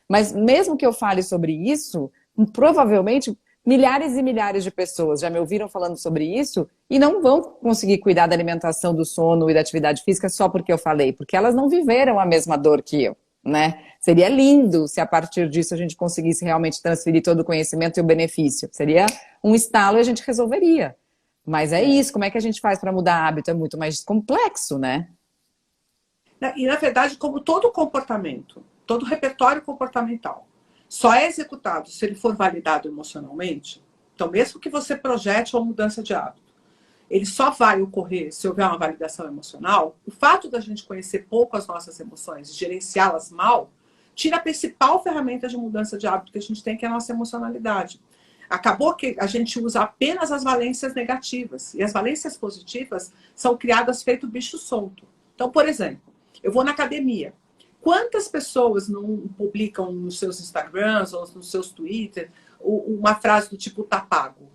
Mas mesmo que eu fale sobre isso, provavelmente milhares e milhares de pessoas já me ouviram falando sobre isso e não vão conseguir cuidar da alimentação, do sono e da atividade física só porque eu falei, porque elas não viveram a mesma dor que eu. Né? Seria lindo se a partir disso a gente conseguisse realmente transferir todo o conhecimento e o benefício. Seria um estalo e a gente resolveria. Mas é isso, como é que a gente faz para mudar hábito? É muito mais complexo, né? E, na verdade, como todo comportamento, todo repertório comportamental, só é executado se ele for validado emocionalmente. Então, mesmo que você projete uma mudança de hábito, ele só vai ocorrer se houver uma validação emocional. O fato da gente conhecer pouco as nossas emoções e gerenciá-las mal, tira a principal ferramenta de mudança de hábito que a gente tem, que é a nossa emocionalidade. Acabou que a gente usa apenas as valências negativas. E as valências positivas são criadas feito bicho solto. Então, por exemplo, eu vou na academia. Quantas pessoas não publicam nos seus Instagrams ou nos seus Twitter uma frase do tipo "tá pago"?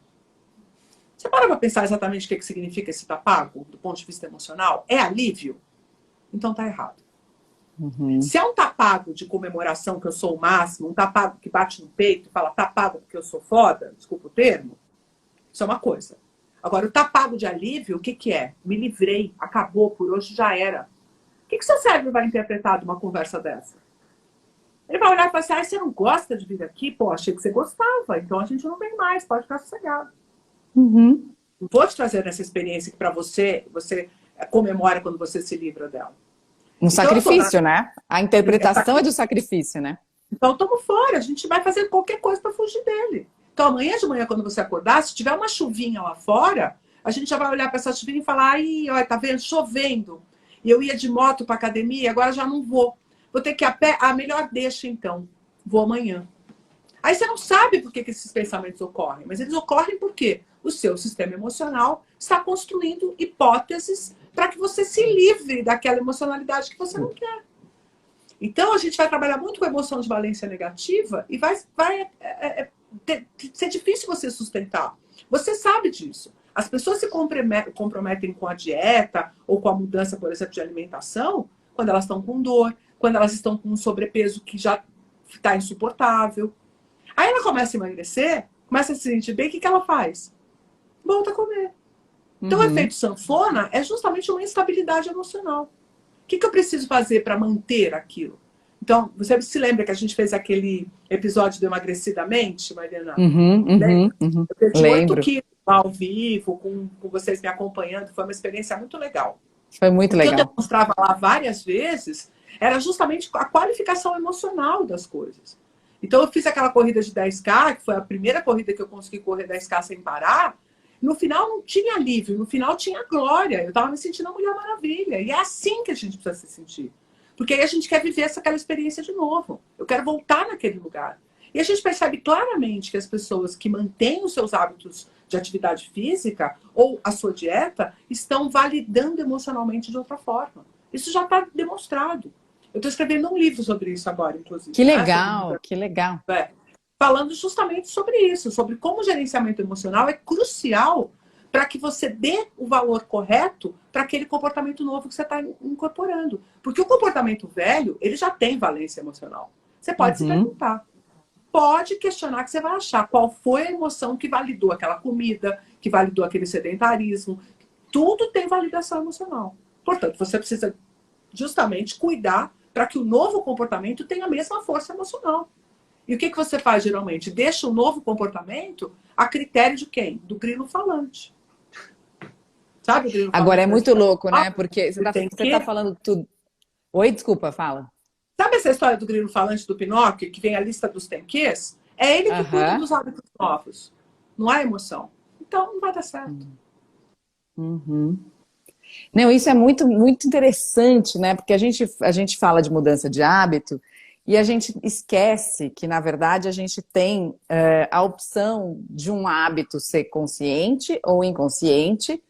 Você para pensar exatamente o que significa esse "tá pago" do ponto de vista emocional? É alívio? Então tá errado. Se é um "tá pago" de comemoração, que eu sou o máximo, um "tá pago" que bate no peito e fala "tá pago porque eu sou foda", desculpa o termo, isso é uma coisa. Agora, o "tá pago" de alívio, o que é? Me livrei, acabou, por hoje já era. O que seu cérebro vai interpretar de uma conversa dessa? Ele vai olhar e falar assim: você não gosta de vir aqui? Pô, achei que você gostava, então a gente não vem mais, pode ficar sossegado. Não vou te trazer essa experiência que para você comemora quando você se livra dela. Um sacrifício, né? A interpretação é do sacrifício, né? Então, estamos fora. A gente vai fazer qualquer coisa para fugir dele. Então, amanhã de manhã, quando você acordar, se tiver uma chuvinha lá fora, a gente já vai olhar para essa chuvinha e falar: ai, olha, tá vendo? Chovendo. E eu ia de moto para academia, agora já não vou. Vou ter que ir a pé. Ah, melhor deixa, então. Vou amanhã. Aí você não sabe por que esses pensamentos ocorrem, mas eles ocorrem porque o seu sistema emocional está construindo hipóteses para que você se livre daquela emocionalidade que você não quer. Então, a gente vai trabalhar muito com a emoção de valência negativa e vai ser difícil você sustentar. Você sabe disso. As pessoas se comprometem com a dieta ou com a mudança, por exemplo, de alimentação, quando elas estão com dor, quando elas estão com um sobrepeso que já está insuportável. Aí ela começa a emagrecer, começa a se sentir bem, o que ela faz? Volta a comer. Então, o efeito sanfona é justamente uma instabilidade emocional. O que eu preciso fazer para manter aquilo? Então, você se lembra que a gente fez aquele episódio do Emagrecidamente, Mariana? Eu perdi 8 quilos ao vivo, com vocês me acompanhando. Foi uma experiência muito legal. Foi muito legal. O que eu demonstrava lá várias vezes era justamente a qualificação emocional das coisas. Então, eu fiz aquela corrida de 10K, que foi a primeira corrida que eu consegui correr 10K sem parar. No final não tinha alívio, no final tinha glória. Eu estava me sentindo uma Mulher Maravilha. E é assim que a gente precisa se sentir. Porque aí a gente quer viver aquela experiência de novo. Eu quero voltar naquele lugar. E a gente percebe claramente que as pessoas que mantêm os seus hábitos de atividade física ou a sua dieta estão validando emocionalmente de outra forma. Isso já está demonstrado. Eu estou escrevendo um livro sobre isso agora, inclusive. Que legal, que legal. Falando justamente sobre isso, sobre como o gerenciamento emocional é crucial para que você dê o valor correto para aquele comportamento novo que você está incorporando. Porque o comportamento velho, ele já tem valência emocional. Você pode se perguntar. Pode questionar, que você vai achar qual foi a emoção que validou aquela comida, que validou aquele sedentarismo. Tudo tem validação emocional. Portanto, você precisa justamente cuidar para que o novo comportamento tenha a mesma força emocional. E o que você faz geralmente? Deixa o novo comportamento a critério de quem? Do grilo falante. Sabe o grilo Agora falante é da muito história? louco, né? Porque Tem você tá que... falando tudo. Oi, desculpa, fala. Sabe essa história do grilo falante do Pinóquio, que vem a lista dos tenquês? É ele que cuida Aham. dos hábitos novos. Não há emoção. Então não vai dar certo. Uhum. Não, isso é muito, muito interessante, né? Porque a gente fala de mudança de hábito e a gente esquece que, na verdade, a gente tem a opção de um hábito ser consciente ou inconsciente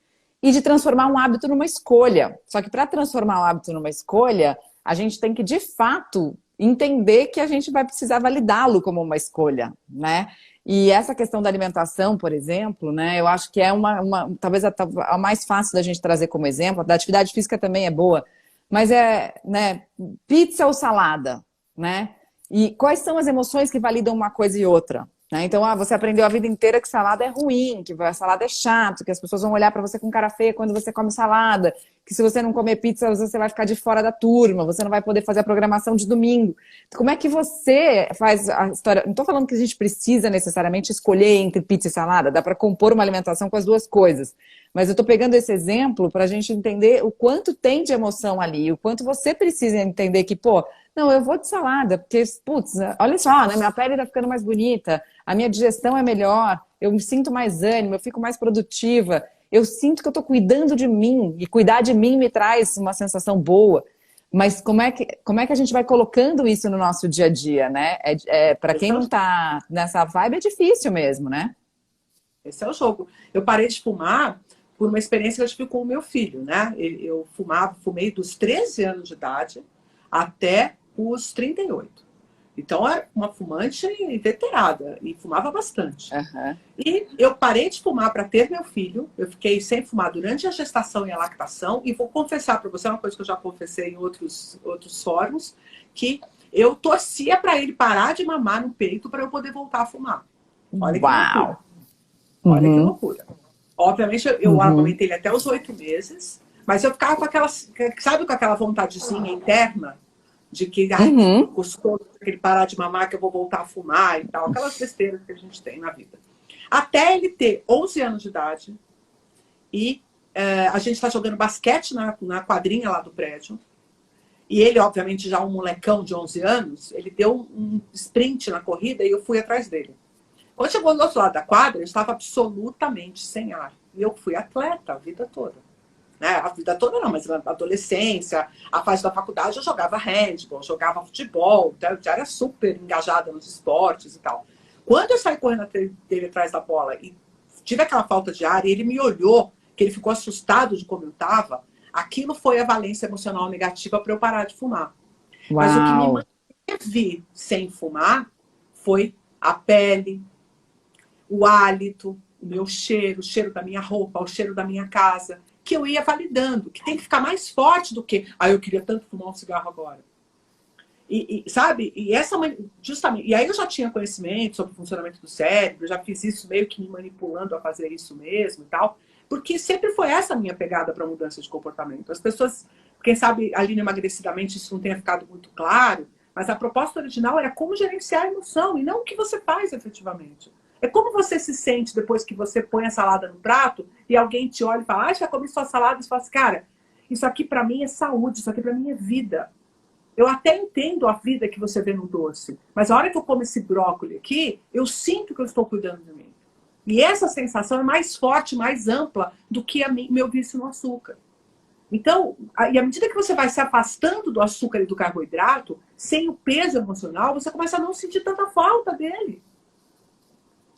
e de transformar um hábito numa escolha. Só que para transformar um hábito numa escolha, a gente tem que, de fato, entender que a gente vai precisar validá-lo como uma escolha, né? E essa questão da alimentação, por exemplo, né, eu acho que é talvez a mais fácil da gente trazer como exemplo. A da atividade física também é boa, mas né, pizza ou salada, né? E quais são as emoções que validam uma coisa e outra? Né? Então, você aprendeu a vida inteira que salada é ruim, que a salada é chato, que as pessoas vão olhar para você com cara feia quando você come salada, que se você não comer pizza, você vai ficar de fora da turma, você não vai poder fazer a programação de domingo. Como é que você faz a história? Não estou falando que a gente precisa necessariamente escolher entre pizza e salada, dá para compor uma alimentação com as duas coisas. Mas eu estou pegando esse exemplo para a gente entender o quanto tem de emoção ali, o quanto você precisa entender que, pô, não, eu vou de salada, porque, putz, olha só, né? Minha pele está ficando mais bonita, a minha digestão é melhor, eu me sinto mais ânimo, eu fico mais produtiva, eu sinto que eu estou cuidando de mim, e cuidar de mim me traz uma sensação boa. Mas como é que a gente vai colocando isso no nosso dia a dia, né? Para quem não está nessa vibe, é difícil mesmo, né? Esse é o jogo. Eu parei de fumar por uma experiência que eu tive com o meu filho, né? Eu fumei dos 13 anos de idade até os 38. Então, era uma fumante inveterada e fumava bastante. Uhum. E eu parei de fumar para ter meu filho. Eu fiquei sem fumar durante a gestação e a lactação. E vou confessar para você, uma coisa que eu já confessei em outros fóruns, que eu torcia para ele parar de mamar no peito para eu poder voltar a fumar. Olha que loucura. Uau! Olha que Uhum. loucura. Obviamente, eu Uhum. amamentei ele até os 8 meses, mas eu ficava com aquela, sabe, com aquela vontadezinha interna de que, ai, que Uhum. gostoso ele parar de mamar, que eu vou voltar a fumar e tal. Aquelas besteiras que a gente tem na vida. Até ele ter 11 anos de idade e a gente está jogando basquete na quadrinha lá do prédio. E ele, obviamente, já um molecão de 11 anos, ele deu um sprint na corrida e eu fui atrás dele. Quando chegou do outro lado da quadra, eu estava absolutamente sem ar. E eu fui atleta a vida toda. Né? A vida toda não, mas na adolescência, a fase da faculdade, eu jogava handball, jogava futebol, já era super engajada nos esportes e tal. Quando eu saí correndo dele atrás da bola e tive aquela falta de ar e ele me olhou, que ele ficou assustado de como eu estava, aquilo foi a valência emocional negativa para eu parar de fumar. Mas o que me Uau! manteve sem fumar foi a pele, o hálito, o meu cheiro, o cheiro da minha roupa, o cheiro da minha casa, que eu ia validando, que tem que ficar mais forte do que, eu queria tanto fumar um cigarro agora. Sabe? E essa justamente, e aí eu já tinha conhecimento sobre o funcionamento do cérebro, já fiz isso meio que me manipulando a fazer isso mesmo e tal, porque sempre foi essa a minha pegada para mudança de comportamento. As pessoas, quem sabe ali no Emagrecidamente isso não tenha ficado muito claro, mas a proposta original era como gerenciar a emoção e não o que você faz efetivamente. É como você se sente depois que você põe a salada no prato e alguém te olha e fala, já comi sua salada, e você fala assim, cara, isso aqui para mim é saúde, isso aqui para mim é vida. Eu até entendo a vida que você vê no doce, mas a hora que eu como esse brócolis aqui, eu sinto que eu estou cuidando de mim. E essa sensação é mais forte, mais ampla do que meu vício no açúcar. Então, e à medida que você vai se afastando do açúcar e do carboidrato, sem o peso emocional, você começa a não sentir tanta falta dele.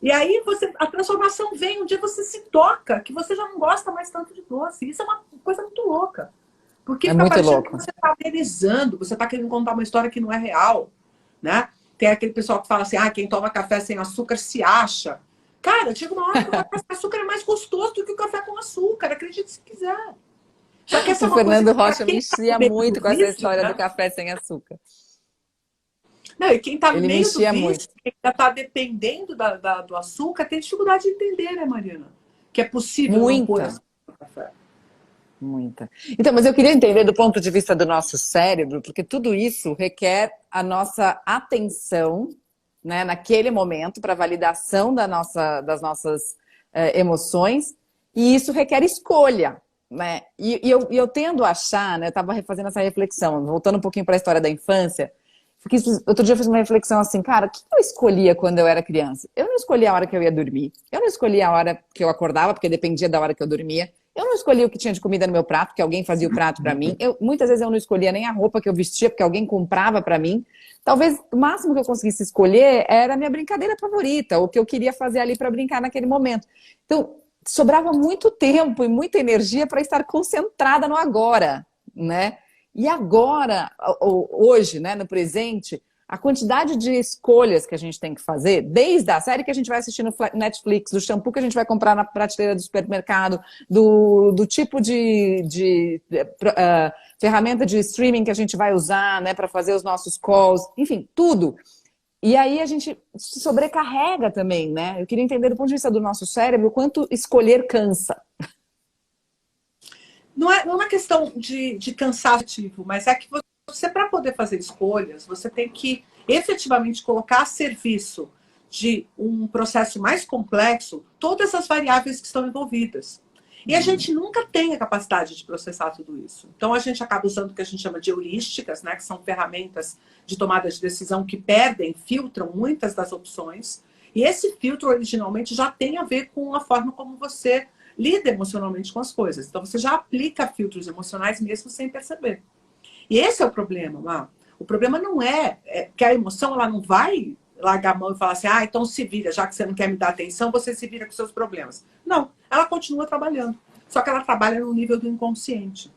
E aí a transformação vem, um dia você se toca, que você já não gosta mais tanto de doce. Isso é uma coisa muito louca. Porque É fica muito parecendo que louco. você está amenizando, você está querendo contar uma história que não é real. Né? Tem aquele pessoal que fala assim, quem toma café sem açúcar se acha. Cara, chega uma hora que o café sem açúcar é mais gostoso do que o café com açúcar, acredite se quiser. Só que essa O é uma coisa Fernando que para Rocha me quem está enchia no meio muito do com essa vício, história do né? café sem açúcar. Não, e quem está no Ele me meio do enchia vício, muito. quem ainda está dependendo do açúcar, tem dificuldade de entender, né, Mariana? Que é possível não pôr Muita. açúcar no café. Muita. Então, mas eu queria entender do ponto de vista do nosso cérebro, porque tudo isso requer a nossa atenção, né, naquele momento, para validação das nossas emoções, e isso requer escolha, né? E eu tendo a achar, né, eu estava fazendo essa reflexão, voltando um pouquinho para a história da infância, porque outro dia eu fiz uma reflexão assim, cara, o que eu escolhia quando eu era criança? Eu não escolhia a hora que eu ia dormir, eu não escolhia a hora que eu acordava, porque dependia da hora que eu dormia. Eu não escolhia o que tinha de comida no meu prato, porque alguém fazia o prato para mim. Muitas vezes eu não escolhia nem a roupa que eu vestia, porque alguém comprava para mim. Talvez o máximo que eu conseguisse escolher era a minha brincadeira favorita, o que eu queria fazer ali para brincar naquele momento. Então, sobrava muito tempo e muita energia para estar concentrada no agora, né? E agora, hoje, né, no presente, a quantidade de escolhas que a gente tem que fazer, desde a série que a gente vai assistir no Netflix, do shampoo que a gente vai comprar na prateleira do supermercado, do tipo de ferramenta de streaming que a gente vai usar, né, para fazer os nossos calls, enfim, tudo. E aí a gente se sobrecarrega também, né? Eu queria entender do ponto de vista do nosso cérebro o quanto escolher cansa. Não é uma questão de cansaço, mas é que você, para poder fazer escolhas, você tem que efetivamente colocar a serviço de um processo mais complexo todas as variáveis que estão envolvidas. E a gente nunca tem a capacidade de processar tudo isso. Então, a gente acaba usando o que a gente chama de heurísticas, né, que são ferramentas de tomada de decisão que perdem, filtram muitas das opções. E esse filtro, originalmente, já tem a ver com a forma como você lida emocionalmente com as coisas. Então, você já aplica filtros emocionais mesmo sem perceber. E esse é o problema, Má. O problema não é que a emoção ela não vai largar a mão e falar assim, então se vira, já que você não quer me dar atenção, você se vira com seus problemas. Não, ela continua trabalhando. Só que ela trabalha no nível do inconsciente.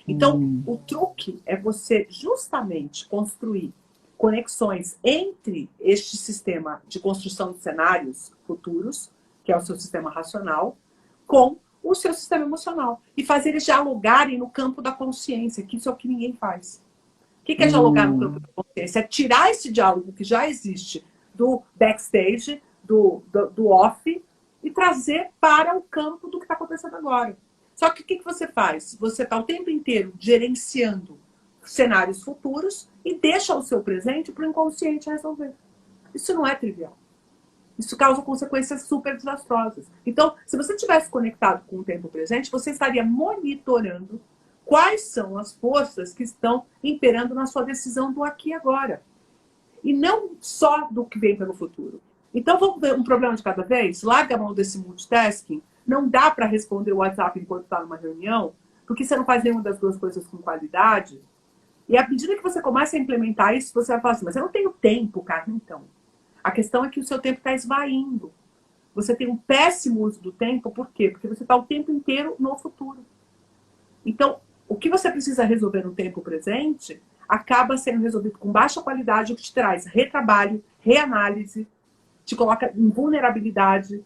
Então, o truque é você justamente construir conexões entre este sistema de construção de cenários futuros, que é o seu sistema racional, com o seu sistema emocional. E fazer eles dialogarem no campo da consciência, que isso é o que ninguém faz. O que é dialogar no campo da consciência? É tirar esse diálogo que já existe do backstage, do off, e trazer para o campo do que está acontecendo agora. Só que o que você faz? Você está o tempo inteiro gerenciando cenários futuros e deixa o seu presente para o inconsciente resolver. Isso não é trivial. Isso causa consequências super desastrosas. Então, se você tivesse conectado com o tempo presente, você estaria monitorando quais são as forças que estão imperando na sua decisão do aqui e agora. E não só do que vem pelo futuro. Então, vamos ver um problema de cada vez? Larga a mão desse multitasking. Não dá para responder o WhatsApp enquanto está numa reunião, porque você não faz nenhuma das duas coisas com qualidade. E à medida que você começa a implementar isso, você vai falar assim, mas eu não tenho tempo, cara. Então, a questão é que o seu tempo está esvaindo. Você tem um péssimo uso do tempo, por quê? Porque você está o tempo inteiro no futuro. Então, o que você precisa resolver no tempo presente acaba sendo resolvido com baixa qualidade, o que te traz retrabalho, reanálise, te coloca em vulnerabilidade,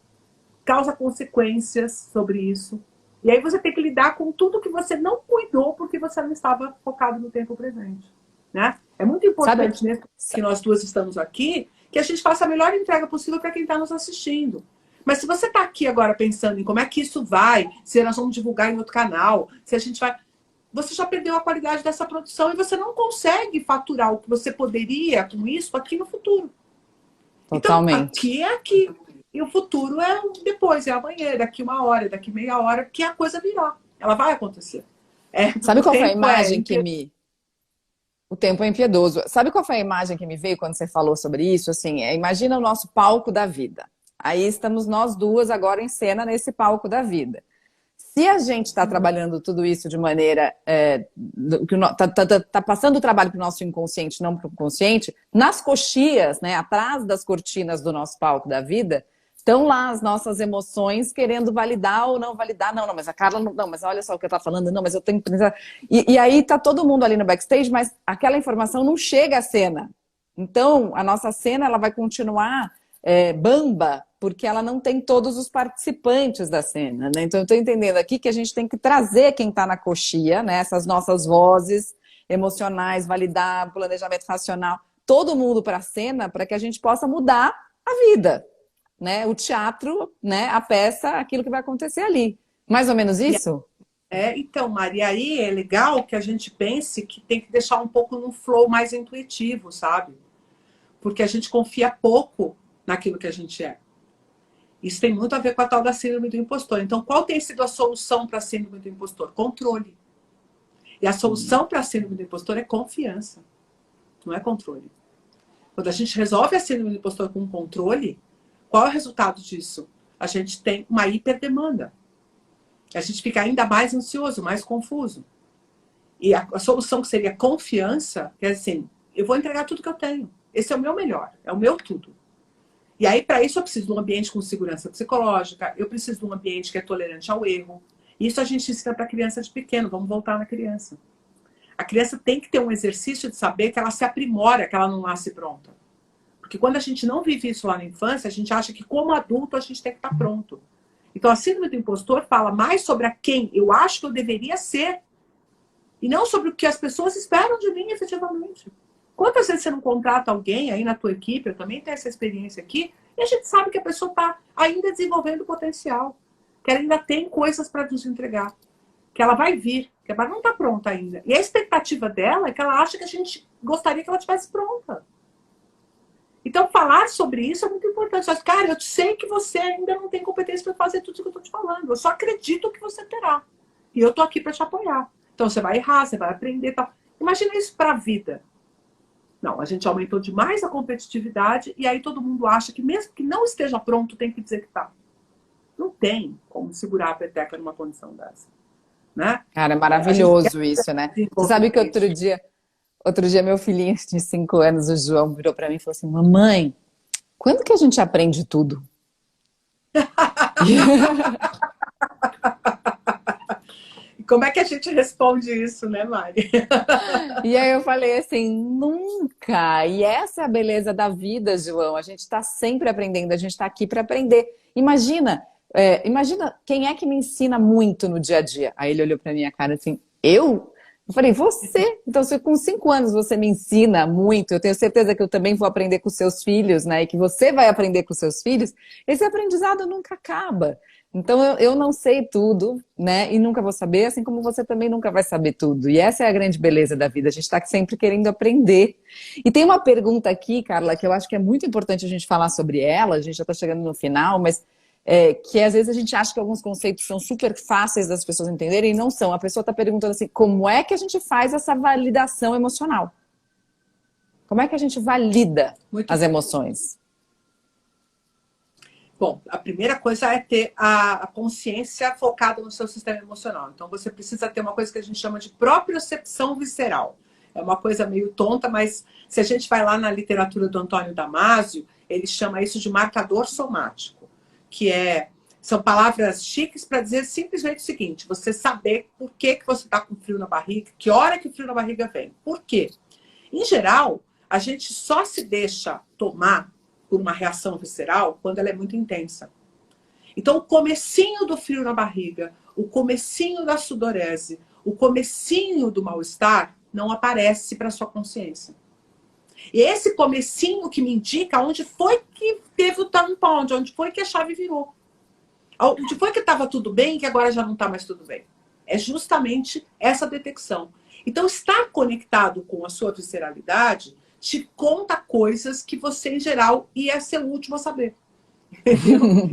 causa consequências sobre isso. E aí você tem que lidar com tudo que você não cuidou porque você não estava focado no tempo presente. Né? É muito importante, né, que nós duas estamos aqui, que a gente faça a melhor entrega possível para quem está nos assistindo. Mas se você está aqui agora pensando em como é que isso vai, se nós vamos divulgar em outro canal, se a gente vai... Você já perdeu a qualidade dessa produção e você não consegue faturar o que você poderia com isso aqui no futuro. Totalmente. Então, aqui é aqui. E o futuro é depois, é amanhã, é daqui uma hora, é daqui meia hora, que a coisa virá. Ela vai acontecer. Sabe qual foi a imagem que me... O tempo é impiedoso. Sabe qual foi a imagem que me veio quando você falou sobre isso? Assim, imagina o nosso palco da vida. Aí estamos nós duas agora em cena nesse palco da vida. Se a gente está trabalhando tudo isso de maneira... Tá passando o trabalho para o nosso inconsciente, não para o consciente, nas coxias, né, atrás das cortinas do nosso palco da vida, estão lá as nossas emoções querendo validar ou não validar. Não, mas a Carla não, mas olha só o que eu estou falando, não, mas eu tenho que pensar. E aí tá todo mundo ali no backstage, mas aquela informação não chega à cena. Então, a nossa cena ela vai continuar bamba, porque ela não tem todos os participantes da cena, né? Então, eu estou entendendo aqui que a gente tem que trazer quem está na coxia, né? Essas nossas vozes emocionais, validar, planejamento racional, todo mundo para a cena, para que a gente possa mudar a vida. Né, o teatro, né, a peça, aquilo que vai acontecer ali. Mais ou menos isso? Então, Maria, aí é legal que a gente pense que tem que deixar um pouco num flow mais intuitivo, sabe? Porque a gente confia pouco naquilo que a gente é. Isso tem muito a ver com a tal da síndrome do impostor. Então, qual tem sido a solução para a síndrome do impostor? Controle. E a solução para a síndrome do impostor é confiança, não é controle. Quando a gente resolve a síndrome do impostor com controle, qual é o resultado disso? A gente tem uma hiperdemanda. A gente fica ainda mais ansioso, mais confuso. E a solução que seria confiança, que é assim, eu vou entregar tudo que eu tenho. Esse é o meu melhor, é o meu tudo. E aí, para isso, eu preciso de um ambiente com segurança psicológica, eu preciso de um ambiente que é tolerante ao erro. Isso a gente ensina para a criança de pequeno, vamos voltar na criança. A criança tem que ter um exercício de saber que ela se aprimora, que ela não nasce pronta. Porque quando a gente não vive isso lá na infância, a gente acha que como adulto a gente tem que estar pronto. Então a síndrome do impostor fala mais sobre a quem eu acho que eu deveria ser e não sobre o que as pessoas esperam de mim efetivamente. Quantas vezes você não contrata alguém aí na tua equipe, eu também tenho essa experiência aqui, e a gente sabe que a pessoa está ainda desenvolvendo potencial, que ela ainda tem coisas para nos entregar, que ela vai vir, que ela não está pronta ainda. E a expectativa dela é que ela acha que a gente gostaria que ela estivesse pronta. Então, falar sobre isso é muito importante. Mas, cara, eu sei que você ainda não tem competência para fazer tudo isso que eu estou te falando. Eu só acredito que você terá. E eu estou aqui para te apoiar. Então, você vai errar, você vai aprender. Tal. Imagina isso para a vida. Não, a gente aumentou demais a competitividade e aí todo mundo acha que mesmo que não esteja pronto, tem que dizer que está. Não tem como segurar a peteca numa condição dessa. Né? Cara, é maravilhoso isso, né? Você sabe que outro dia meu filhinho de 5 anos, o João, virou pra mim e falou assim: mamãe, quando que a gente aprende tudo? E como é que a gente responde isso, né, Mari? E aí eu falei assim, nunca. E essa é a beleza da vida, João. A gente está sempre aprendendo, a gente está aqui para aprender. Imagina quem é que me ensina muito no dia a dia. Aí ele olhou para minha cara assim, eu? Eu falei, você. Então, se com 5 anos você me ensina muito, eu tenho certeza que eu também vou aprender com seus filhos, né? E que você vai aprender com seus filhos, esse aprendizado nunca acaba. Então, eu não sei tudo, né? E nunca vou saber, assim como você também nunca vai saber tudo. E essa é a grande beleza da vida, a gente está sempre querendo aprender. E tem uma pergunta aqui, Carla, que eu acho que é muito importante a gente falar sobre ela, a gente já está chegando no final, mas que às vezes a gente acha que alguns conceitos são super fáceis das pessoas entenderem e não são. A pessoa está perguntando assim, como é que a gente faz essa validação emocional? Como é que a gente valida as emoções? Bom, a primeira coisa é ter a consciência focada no seu sistema emocional. Então, você precisa ter uma coisa que a gente chama de propriocepção visceral. É uma coisa meio tonta, mas se a gente vai lá na literatura do Antônio Damasio, ele chama isso de marcador somático, que são palavras chiques para dizer simplesmente o seguinte, você saber por que você está com frio na barriga, que hora que o frio na barriga vem. Por quê? Em geral, a gente só se deixa tomar por uma reação visceral quando ela é muito intensa. Então, o comecinho do frio na barriga, o comecinho da sudorese, o comecinho do mal-estar não aparece para sua consciência. E esse comecinho que me indica onde foi que teve o turning point, onde foi que a chave virou. Onde foi que estava tudo bem e que agora já não está mais tudo bem. É justamente essa detecção. Então, estar conectado com a sua visceralidade te conta coisas que você, em geral, ia ser o último a saber.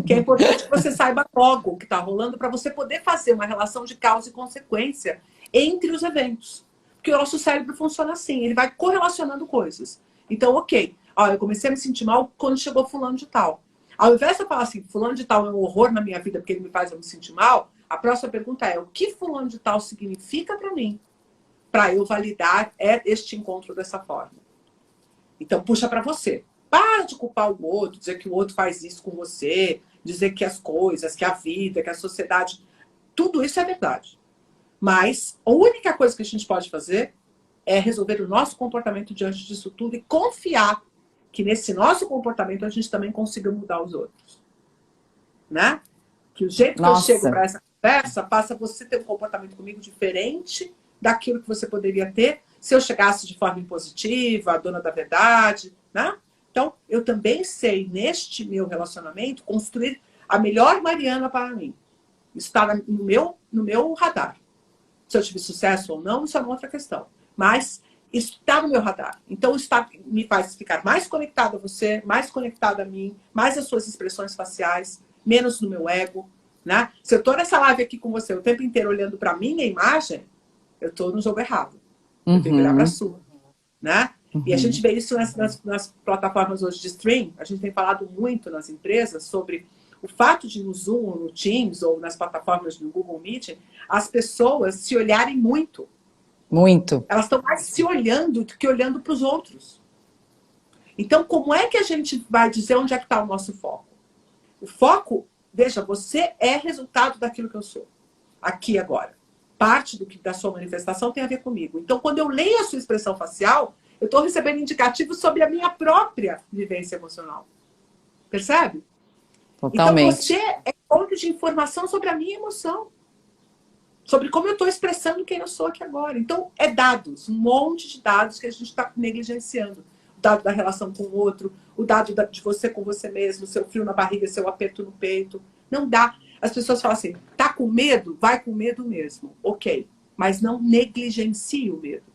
Que é importante que você saiba logo o que está rolando para você poder fazer uma relação de causa e consequência entre os eventos. Porque o nosso cérebro funciona assim, ele vai correlacionando coisas. Então, ok, eu comecei a me sentir mal quando chegou fulano de tal. Ao invés de eu falar assim, fulano de tal é um horror na minha vida porque ele me faz eu me sentir mal, a próxima pergunta é, o que fulano de tal significa para mim? Para eu validar este encontro dessa forma. Então, puxa para você. Para de culpar o outro, dizer que o outro faz isso com você, dizer que as coisas, que a vida, que a sociedade, tudo isso é verdade. Mas a única coisa que a gente pode fazer é resolver o nosso comportamento diante disso tudo e confiar que nesse nosso comportamento a gente também consiga mudar os outros. Né? Que o jeito que eu chego para essa conversa passa você ter um comportamento comigo diferente daquilo que você poderia ter se eu chegasse de forma impositiva, a dona da verdade, né? Então, eu também sei, neste meu relacionamento, construir a melhor Mariana para mim. Isso está no meu radar. Se eu tive sucesso ou não, isso é uma outra questão. Mas isso está no meu radar. Então, isso me faz ficar mais conectado a você, mais conectado a mim, mais às suas expressões faciais, menos no meu ego, né? Se eu estou nessa live aqui com você o tempo inteiro olhando para a minha imagem, eu estou no jogo errado. Eu tenho que olhar para a sua, né? E a gente vê isso nas plataformas hoje de stream. A gente tem falado muito nas empresas sobre o fato de no Zoom, ou no Teams, ou nas plataformas do Google Meet, as pessoas se olharem muito. Muito. Elas estão mais se olhando do que olhando para os outros. Então, como é que a gente vai dizer onde é que está o nosso foco? O foco, veja, você é resultado daquilo que eu sou. Aqui agora. Parte da sua manifestação tem a ver comigo. Então, quando eu leio a sua expressão facial, eu estou recebendo indicativos sobre a minha própria vivência emocional. Percebe? Totalmente. Então, você é fonte de informação sobre a minha emoção. Sobre como eu estou expressando quem eu sou aqui agora. Então, é dados. Um monte de dados que a gente está negligenciando. O dado da relação com o outro, o dado de você com você mesmo, seu frio na barriga, seu aperto no peito. Não dá. As pessoas falam assim, tá com medo? Vai com medo mesmo. Ok. Mas não negligencie o medo.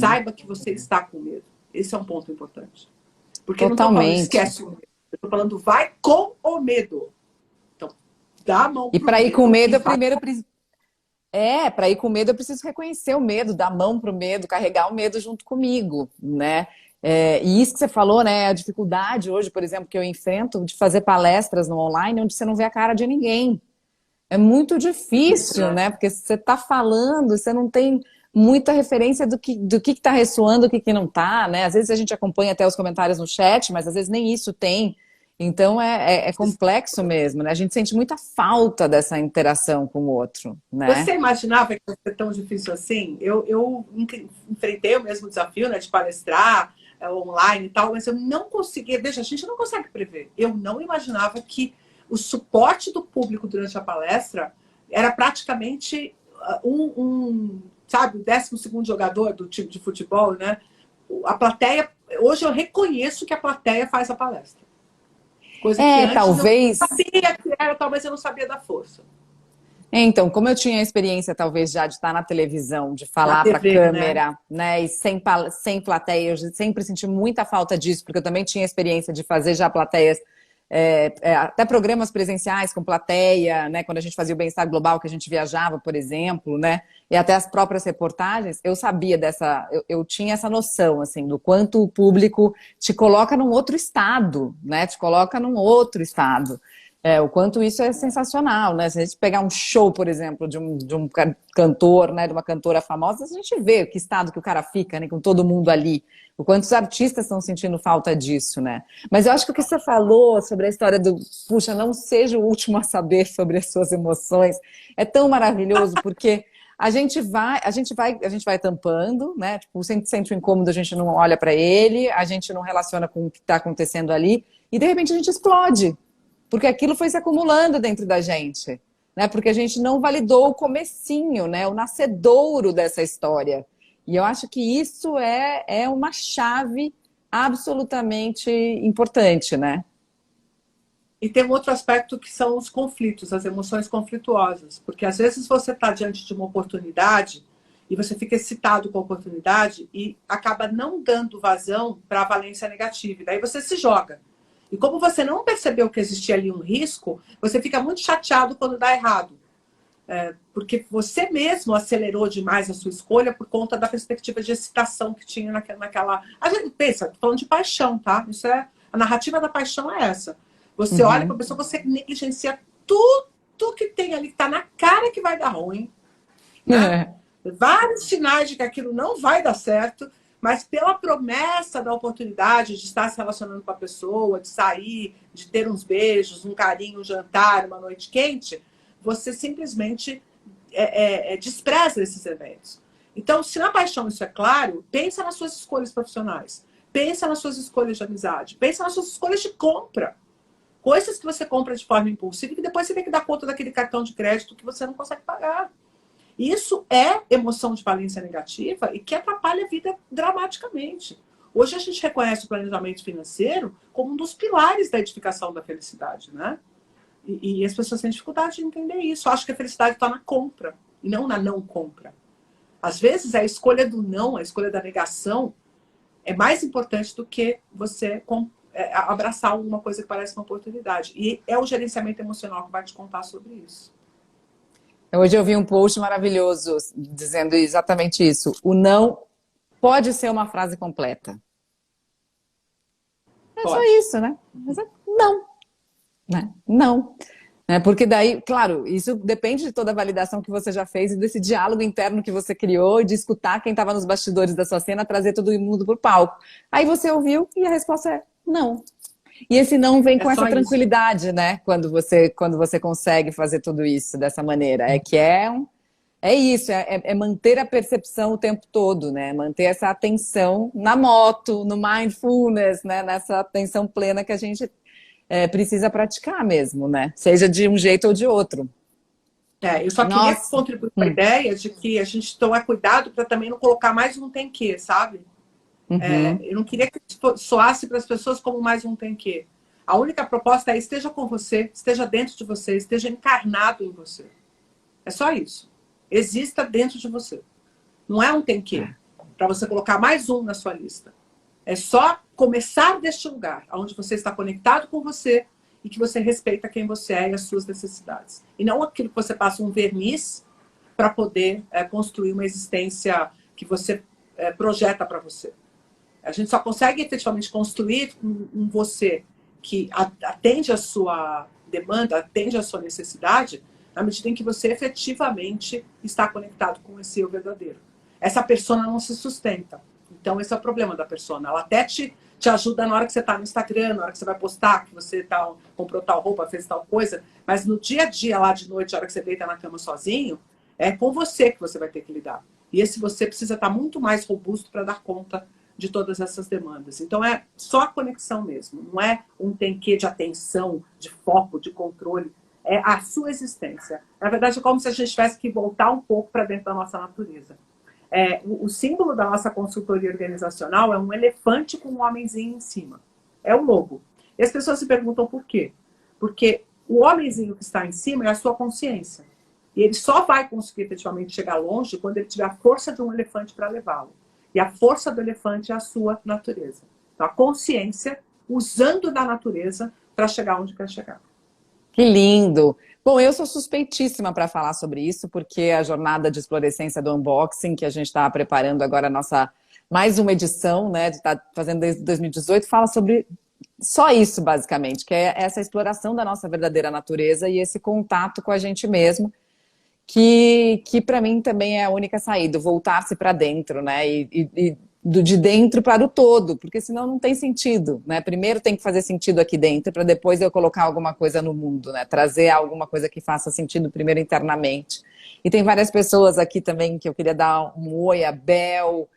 Saiba que você está com medo. Esse é um ponto importante. Porque eu não estou falando esquece o medo. Eu estou falando vai com o medo. Então, dá a mão pro medo. E para ir com medo, eu primeiro preciso... para ir com medo, eu preciso reconhecer o medo, dar a mão pro medo, carregar o medo junto comigo, né? E isso que você falou, né? A dificuldade hoje, por exemplo, que eu enfrento de fazer palestras no online onde você não vê a cara de ninguém. É muito difícil, né? Porque você está falando, você não tem muita referência do que está ressoando, do que não está, né? Às vezes a gente acompanha até os comentários no chat, mas às vezes nem isso tem. Então é complexo mesmo, né? A gente sente muita falta dessa interação com o outro, né? Você imaginava que ia ser tão difícil assim? Eu enfrentei o mesmo desafio, né, de palestrar online e tal, mas eu não conseguia. Veja, a gente não consegue prever. Eu não imaginava que o suporte do público durante a palestra era praticamente sabe, o 12º jogador do time de futebol, né? A plateia, hoje eu reconheço que a plateia faz a palestra. Coisa que antes talvez... eu não sabia que era, talvez eu não sabia da força. Então, como eu tinha a experiência, talvez, já de estar na televisão, de falar para a câmera, né? E sem plateia, eu sempre senti muita falta disso, porque eu também tinha a experiência de fazer já plateias, até programas presenciais com plateia, né? Quando a gente fazia o Bem-Estar Global, que a gente viajava, por exemplo, né? E até as próprias reportagens, eu sabia eu tinha essa noção, assim, do quanto o público te coloca num outro estado, né? Te coloca num outro estado. O quanto isso é sensacional, né? Se a gente pegar um show, por exemplo, de um cantor, né, de uma cantora famosa, a gente vê que estado que o cara fica, né, com todo mundo ali. O quanto os artistas estão sentindo falta disso, né? Mas eu acho que o que você falou sobre a história puxa, não seja o último a saber sobre as suas emoções, é tão maravilhoso, porque a gente vai tampando, né? Tipo, sente o incômodo, a gente não olha para ele, a gente não relaciona com o que está acontecendo ali, e de repente a gente explode. Porque aquilo foi se acumulando dentro da gente, né? Porque a gente não validou o comecinho, né? O nascedouro dessa história. E eu acho que isso é uma chave absolutamente importante, né? E tem um outro aspecto que são os conflitos, as emoções conflituosas. Porque às vezes você está diante de uma oportunidade e você fica excitado com a oportunidade e acaba não dando vazão para a valência negativa. E daí você se joga. E como você não percebeu que existia ali um risco, você fica muito chateado quando dá errado. Porque você mesmo acelerou demais a sua escolha por conta da perspectiva de excitação que tinha naquela... A gente pensa, tô falando de paixão, tá? A narrativa da paixão é essa. Você olha para a pessoa, você negligencia tudo que tem ali, que tá na cara que vai dar ruim. Né? Vários sinais de que aquilo não vai dar certo. Mas pela promessa da oportunidade de estar se relacionando com a pessoa, de sair, de ter uns beijos, um carinho, um jantar, uma noite quente, você simplesmente despreza esses eventos. Então, se na paixão isso é claro, pensa nas suas escolhas profissionais, pensa nas suas escolhas de amizade, pensa nas suas escolhas de compra. Coisas que você compra de forma impulsiva e que depois você tem que dar conta daquele cartão de crédito que você não consegue pagar. Isso é emoção de valência negativa e que atrapalha a vida dramaticamente. Hoje a gente reconhece o planejamento financeiro como um dos pilares da edificação da felicidade, né? E as pessoas têm dificuldade de entender isso. Acho que a felicidade está na compra. e não na não compra. Às vezes, a escolha do não, a escolha da negação, é mais importante do que você abraçar alguma coisa que parece uma oportunidade. E é o gerenciamento emocional que vai te contar sobre isso. Hoje eu vi um post maravilhoso dizendo exatamente isso. O não pode ser uma frase completa. É Pode. só isso, né? Não. Né? Não. Porque daí, claro, isso depende de toda a validação que você já fez e desse diálogo interno que você criou, de escutar quem estava nos bastidores da sua cena, trazer todo mundo para o palco. Aí você ouviu e a resposta é não. E esse não vem com essa tranquilidade, né? Quando você consegue fazer tudo isso dessa maneira. É isso, é manter a percepção o tempo todo, né? Manter essa atenção na moto, no mindfulness, né? Nessa atenção plena que a gente precisa praticar mesmo, né? Seja de um jeito ou de outro. Eu só queria contribuir com a ideia de que a gente toma cuidado para também não colocar mais um tem que, sabe? Eu não queria que soasse para as pessoas como mais um tem que. A única proposta é esteja com você, esteja dentro de você, esteja encarnado em você. É só isso. Exista dentro de você. Não é um tem que, para você colocar mais um na sua lista. É só começar deste lugar, onde você está conectado com você e que você respeita quem você é e as suas necessidades. E não aquilo que você passa um verniz para poder construir uma existência que você projeta para você. A gente só consegue efetivamente construir um você que atende a sua demanda, atende a sua necessidade, na medida em que você efetivamente está conectado com esse eu verdadeiro. Essa persona não se sustenta. Então, esse é o problema da persona. Ela até te ajuda na hora que você está no Instagram, na hora que você vai postar, que você comprou tal roupa, fez tal coisa, mas no dia a dia, lá de noite, na hora que você deita na cama sozinho, é com você que você vai ter que lidar. E esse você precisa estar muito mais robusto para dar conta de todas essas demandas. Então, é só a conexão mesmo. Não é um tem que de atenção, de foco, de controle. É a sua existência. Na verdade, é como se a gente tivesse que voltar um pouco para dentro da nossa natureza. O símbolo da nossa consultoria organizacional é um elefante com um homenzinho em cima. É o logo. E as pessoas se perguntam por quê? Porque o homenzinho que está em cima é a sua consciência. E ele só vai conseguir efetivamente chegar longe quando ele tiver a força de um elefante para levá-lo. E a força do elefante é a sua natureza. Então, a consciência usando da natureza para chegar onde quer chegar. Que lindo! Bom, eu sou suspeitíssima para falar sobre isso, porque a jornada de explorescência do unboxing, que a gente está preparando agora a nossa mais uma edição, né, de estar fazendo desde 2018, fala sobre só isso, basicamente, que é essa exploração da nossa verdadeira natureza e esse contato com a gente mesmo, que para mim também é a única saída, voltar-se para dentro, né, de dentro para o todo, porque senão não tem sentido, né? Primeiro tem que fazer sentido aqui dentro, para depois eu colocar alguma coisa no mundo, né? Trazer alguma coisa que faça sentido primeiro internamente. E tem várias pessoas aqui também que eu queria dar um oi, a Bel,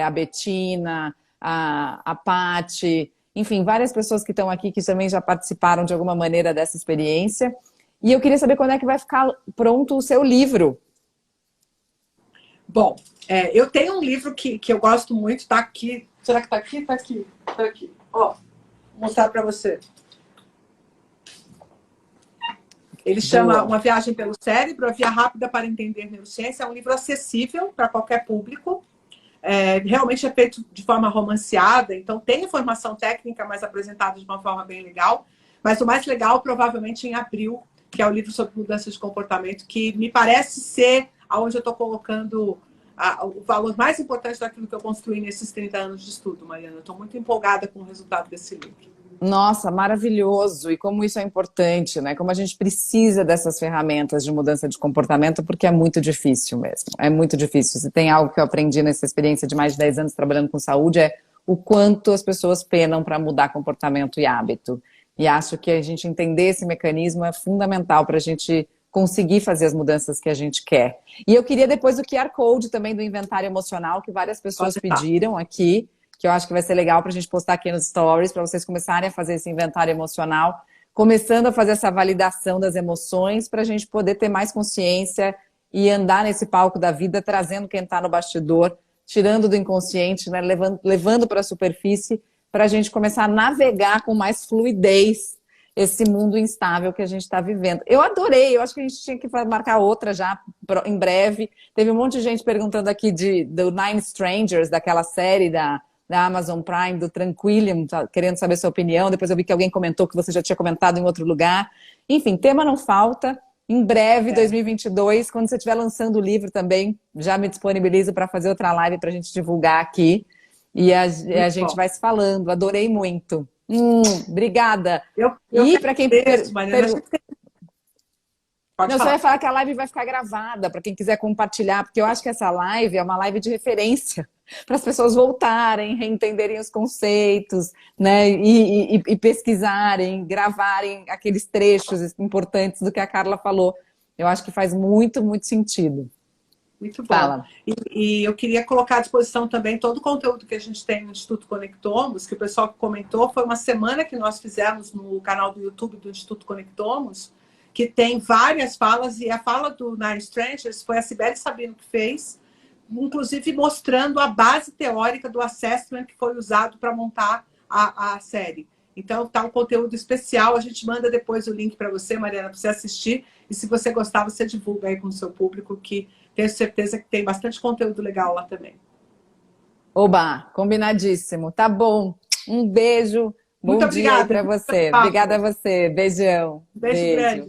a Betina, a Pati, enfim, várias pessoas que estão aqui que também já participaram de alguma maneira dessa experiência. E eu queria saber quando é que vai ficar pronto o seu livro. Bom, eu tenho um livro que eu gosto muito, tá aqui. Será que tá aqui? Tá aqui. Tá aqui. Ó, vou mostrar para você. Ele chama Uma Viagem pelo Cérebro, a Via Rápida para Entender Neurociência. É um livro acessível para qualquer público. Realmente é feito de forma romanceada, então tem informação técnica, mas apresentada de uma forma bem legal. Mas o mais legal, provavelmente em abril, que é o livro sobre mudança de comportamento, que me parece ser aonde eu estou colocando o valor mais importante daquilo que eu construí nesses 30 anos de estudo, Mariana. Eu estou muito empolgada com o resultado desse livro. Nossa, maravilhoso! E como isso é importante, né? Como a gente precisa dessas ferramentas de mudança de comportamento, porque é muito difícil mesmo. É muito difícil. Se tem algo que eu aprendi nessa experiência de mais de 10 anos trabalhando com saúde, é o quanto as pessoas penam para mudar comportamento e hábito. E acho que a gente entender esse mecanismo é fundamental para a gente conseguir fazer as mudanças que a gente quer. E eu queria depois o QR Code também do inventário emocional, que várias pessoas pediram aqui, que eu acho que vai ser legal para a gente postar aqui nos stories, para vocês começarem a fazer esse inventário emocional, começando a fazer essa validação das emoções, para a gente poder ter mais consciência e andar nesse palco da vida, trazendo quem está no bastidor, tirando do inconsciente, né, levando para a superfície, para a gente começar a navegar com mais fluidez esse mundo instável que a gente está vivendo. Eu adorei, eu acho que a gente tinha que marcar outra já em breve. Teve um monte de gente perguntando aqui do Nine Strangers, daquela série da Amazon Prime, do Tranquilium, querendo saber sua opinião. Depois eu vi que alguém comentou que você já tinha comentado em outro lugar. Enfim, tema não falta. Em breve, 2022, quando você estiver lançando o livro também, já me disponibilizo para fazer outra live para a gente divulgar aqui. E a gente vai se falando. Adorei muito. Obrigada. E para quem Não, você vai falar que a live vai ficar gravada para quem quiser compartilhar, porque eu acho que essa live é uma live de referência para as pessoas voltarem, reentenderem os conceitos, né? E pesquisarem, gravarem aqueles trechos importantes do que a Carla falou. Eu acho que faz muito, muito sentido. Muito bom. Fala. E eu queria colocar à disposição também todo o conteúdo que a gente tem no Instituto Conectomos, que o pessoal comentou, foi uma semana que nós fizemos no canal do YouTube do Instituto Conectomos, que tem várias falas, e a fala do Nine Strangers foi a Sibeli Sabino que fez, inclusive mostrando a base teórica do assessment que foi usado para montar a série. Então, tá um conteúdo especial, a gente manda depois o link para você, Mariana, para você assistir, e se você gostar, você divulga aí com o seu público, que tenho certeza que tem bastante conteúdo legal lá também. Oba, combinadíssimo. Tá bom. Um beijo. Bom dia para você. Obrigada a você. Beijão. Beijo grande.